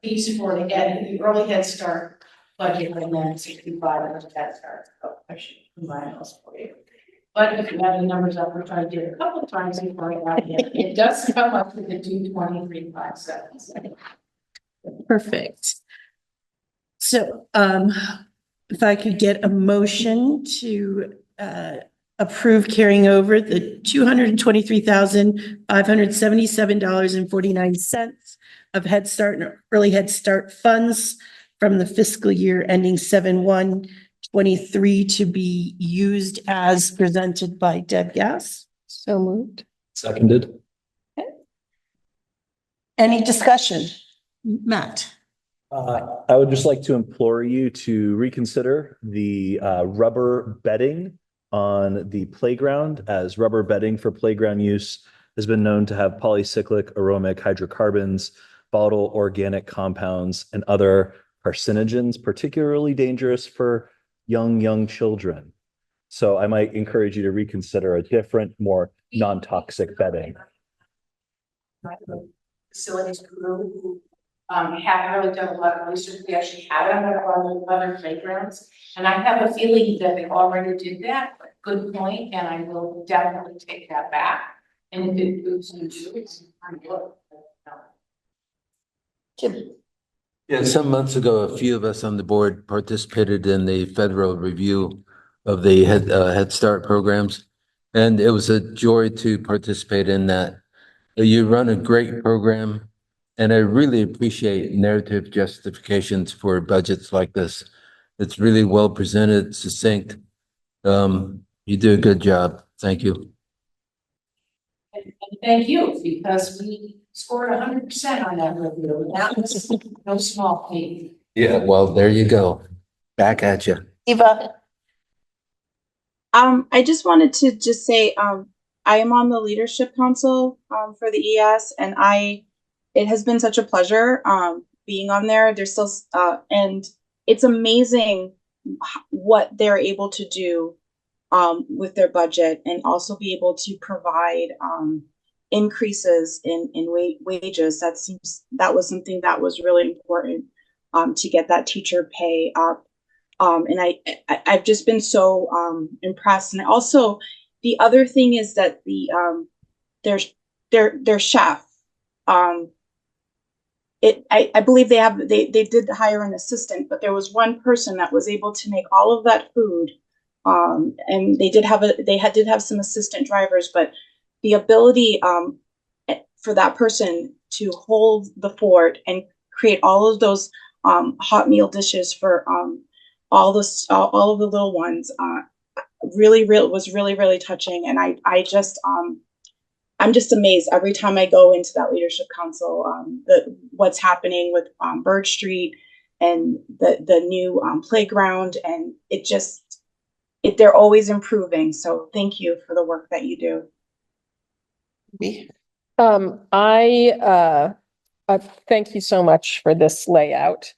fees for the early Head Start budget and then 65 for Head Start. So I should combine those for you. But if you have the numbers up, which I did a couple of times before I got here, it does come up to the 223,577. Perfect. So, if I could get a motion to approve carrying over the $223,577.49 of Head Start and Early Head Start funds from the fiscal year ending 7/1/23 to be used as presented by Deb Gass. So moved. Seconded. Any discussion? Matt? I would just like to implore you to reconsider the rubber bedding on the playground, as rubber bedding for playground use has been known to have polycyclic aromatic hydrocarbons, volatile organic compounds, and other carcinogens, particularly dangerous for young children. So I might encourage you to reconsider a different, more non-toxic bedding. Facilities crew who haven't really done a lot of research. We actually have it on our other playgrounds. And I have a feeling that they already did that. Good point, and I will definitely take that back. And if it proves untrue, it's good. Jim? Yeah, some months ago, a few of us on the board participated in the federal review of the Head Start programs. And it was a joy to participate in that. You run a great program, and I really appreciate narrative justifications for budgets like this. It's really well presented, succinct. You do a good job. Thank you. And thank you, because we scored 100% on that review. That was no small feat. Yeah, well, there you go. Back at you. Eva? I just wanted to just say, I am on the leadership council for the ES, and it has been such a pleasure being on there. There's still and it's amazing what they're able to do with their budget, and also be able to provide increases in wages. That was something that was really important to get that teacher pay up. And I've just been so impressed. And also, the other thing is that their chef. I believe they did hire an assistant, but there was one person that was able to make all of that food. And they did have some assistant drivers, but the ability for that person to hold the fort and create all of those hot meal dishes for all of the little ones. Was really touching, and I just I'm just amazed every time I go into that leadership council. What's happening with Bird Street and the new playground, and they're always improving. So thank you for the work that you do. Thank you so much for this layout.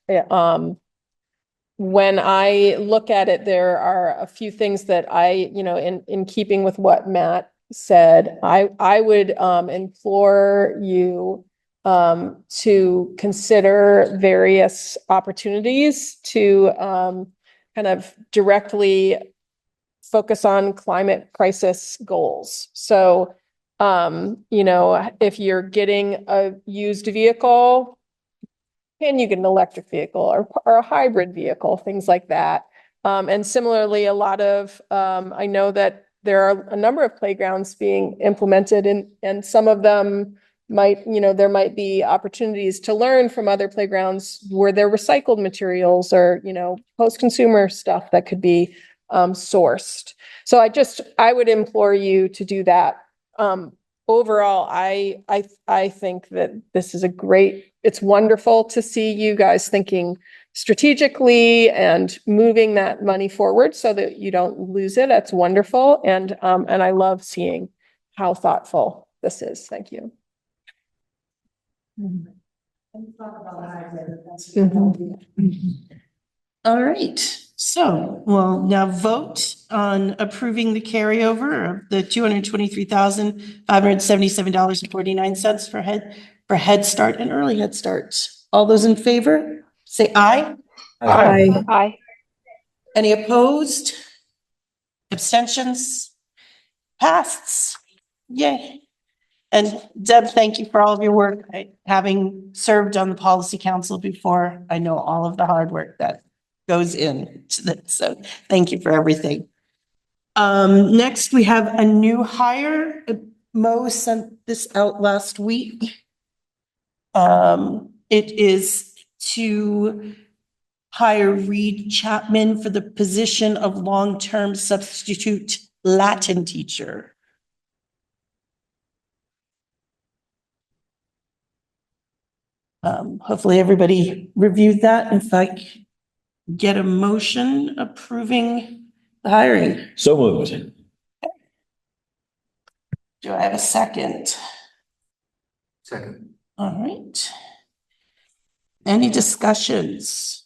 When I look at it, there are a few things that in keeping with what Matt said, I would implore you to consider various opportunities to kind of directly focus on climate crisis goals. So, if you're getting a used vehicle, can you get an electric vehicle or a hybrid vehicle, things like that. And similarly, a lot of, I know that there are a number of playgrounds being implemented and some of them there might be opportunities to learn from other playgrounds where they're recycled materials or, post-consumer stuff that could be sourced. So I would implore you to do that. Overall, I think that this is it's wonderful to see you guys thinking strategically and moving that money forward so that you don't lose it. That's wonderful. And I love seeing how thoughtful this is. Thank you. All right. So we'll now vote on approving the carryover of the $223,577.49 for Head Start and Early Head Start. All those in favor, say aye. Aye. Any opposed? Abstentions? Passed. Yay. And Deb, thank you for all of your work. Having served on the Policy Council before, I know all of the hard work that goes into that. So thank you for everything. Next, we have a new hire. Mo sent this out last week. It is to hire Reed Chapman for the position of long-term substitute Latin teacher. Hopefully everybody reviewed that. If I get a motion approving the hiring. So moved. Do I have a second? Second. All right. Any discussions?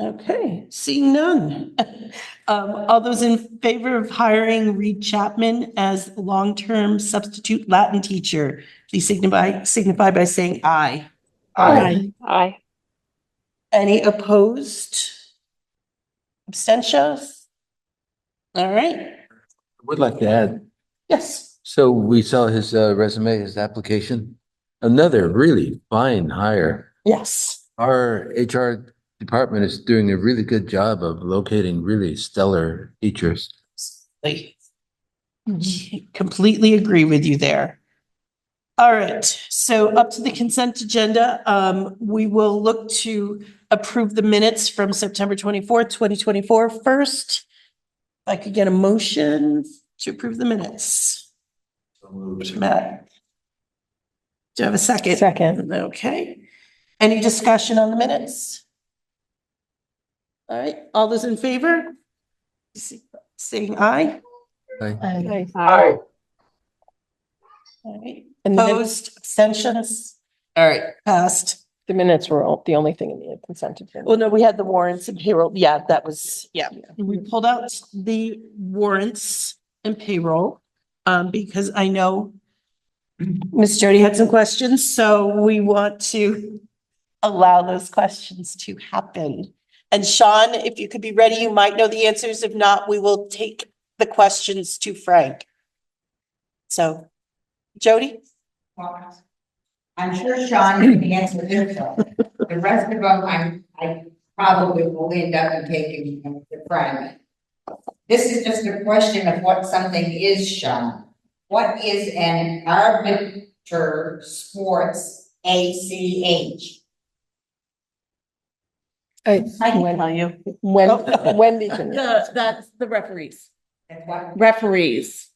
Okay, seeing none. All those in favor of hiring Reed Chapman as long-term substitute Latin teacher, please signify by saying aye. Aye. Any opposed? Abstentions? All right. I would like to add, Yes. so we saw his resume, his application. Another really fine hire. Yes. Our HR department is doing a really good job of locating really stellar teachers. Completely agree with you there. All right, so up to the consent agenda, we will look to approve the minutes from September 24th, 2024 first. If I could get a motion to approve the minutes. So moved. Matt. Do I have a second? Second. Okay. Any discussion on the minutes? All right, all those in favor? Saying aye? Aye. Aye. All right, And opposed, abstentions? All right, passed. the minutes were the only thing in the consent agenda. Well, no, we had the warrants and payroll. Yeah, that was, yeah. We pulled out the warrants and payroll, because I know Ms. Jody had some questions, so we want to allow those questions to happen. And Sean, if you could be ready, you might know the answers. If not, we will take the questions to Frank. So, Jody? I'm sure Sean can answer this one. The rest of them, I probably will end up taking the Frank. This is just a question of what something is, Sean. What is an arbitrary Sports, ACH. I can tell you. Wendy can. That's the referees. That's what? Referees.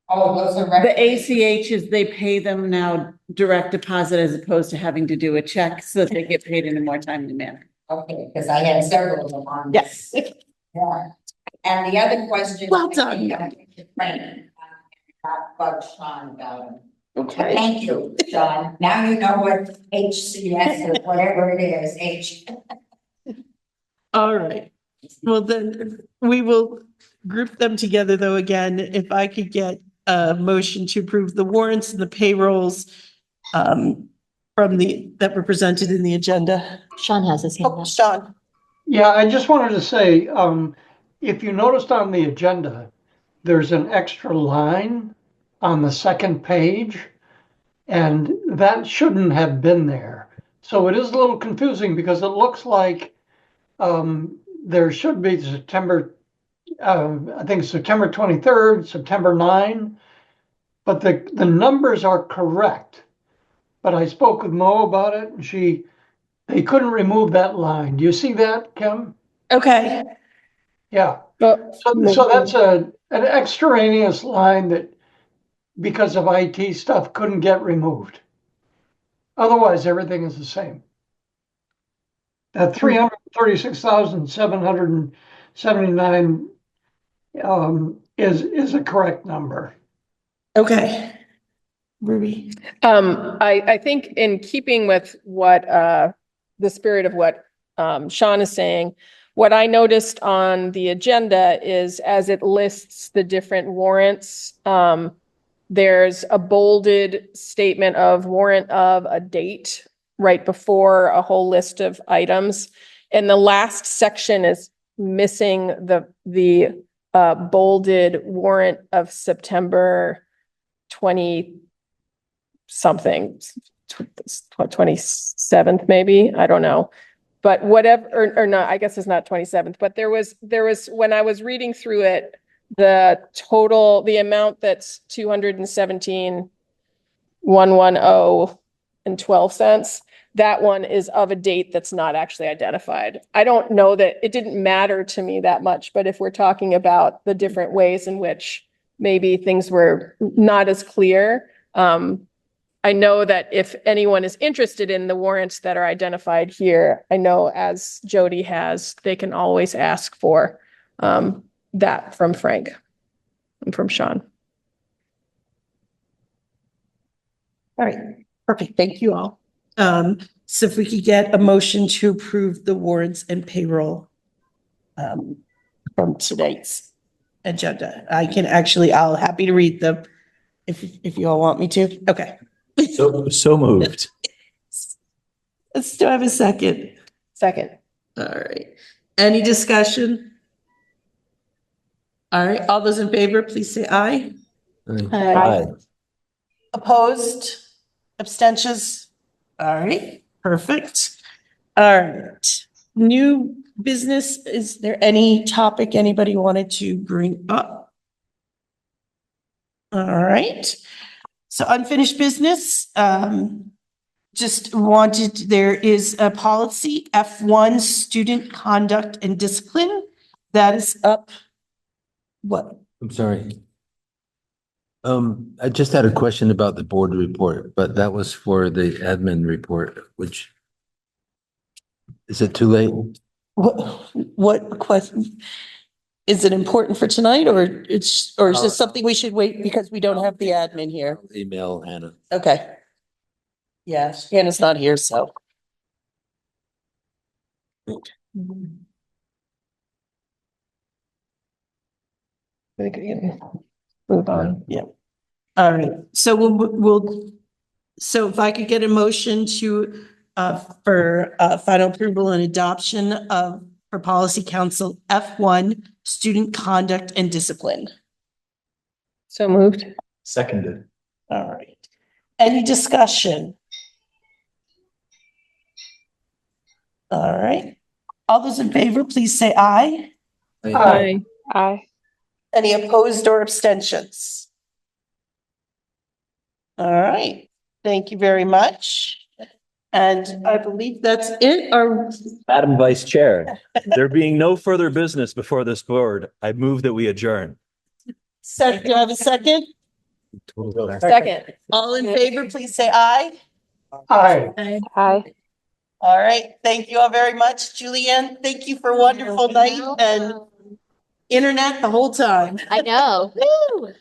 Oh, those are. The ACHs, they pay them now direct deposit as opposed to having to do a check so that they get paid in a more timely manner. Okay, because I had several of them on. Yes. Yeah. And the other question. Well done. Bug Sean about them. Okay. Thank you, Sean. Now you know what HCS or whatever it is, H. All right. Well, then we will group them together though. Again, if I could get a motion to approve the warrants and the payrolls that were presented in the agenda. Sean has his hand Oh, up. Sean. Yeah, I just wanted to say, if you noticed on the agenda, there's an extra line on the second page, and that shouldn't have been there. So it is a little confusing because it looks like there should be September, I think September 23rd, September 9, but the numbers are correct. But I spoke with Mo about it, and they couldn't remove that line. Do you see that, Kim? Okay. Yeah. So that's an extraneous line that, because of IT stuff, couldn't get removed. Otherwise, everything is the same. That 336,779 is a correct number. Okay. Ruby. I think in keeping with what the spirit of what Sean is saying, what I noticed on the agenda is as it lists the different warrants, there's a bolded statement of warrant of a date right before a whole list of items. And the last section is missing the bolded warrant of September 20 something, 27th maybe, I don't know. But whatever, or not, I guess it's not 27th, but there was, when I was reading through it, the total, the amount that's 217,110 and 12 cents. That one is of a date that's not actually identified. I don't know that it didn't matter to me that much, but if we're talking about the different ways in which maybe things were not as clear, I know that if anyone is interested in the warrants that are identified here, I know as Jody has, they can always ask for that from Frank and from Sean. All right. Perfect. Thank you all. So if we could get a motion to approve the warrants and payroll from tonight's agenda. I'll happy to read them if you all want me to. Okay. So moved. Let's still have a second. Second. All right. Any discussion? All right. All those in favor, please say aye. Aye. Opposed? Abstentions? All right. Perfect. All right. New business. Is there any topic anybody wanted to bring up? All right. So unfinished business, there is a policy, F1, student conduct and discipline. That is up. What? I'm sorry. I just had a question about the board report, but that was for the admin report, which is it too late? What question? Is it important for tonight or is this something we should wait because we don't have the admin here? Email Hannah. Okay. Yeah, Hannah's not here, so. Move on. Yeah. All right. So so if I could get a motion to, for final approval and adoption for Policy Council F1, Student Conduct and Discipline. So moved. Seconded. All right. Any discussion? All right. All those in favor, please say aye. Aye. Aye. Any opposed or abstentions? All right. Thank you very much. And I believe that's it. Or Madam Vice Chair, there being no further business before this board, I move that we adjourn. do I have a second? Second. All in favor, please say aye. Aye. Hi. All right. Thank you all very much. Julianne, thank you for a wonderful night and internet the whole time. I know. Woo!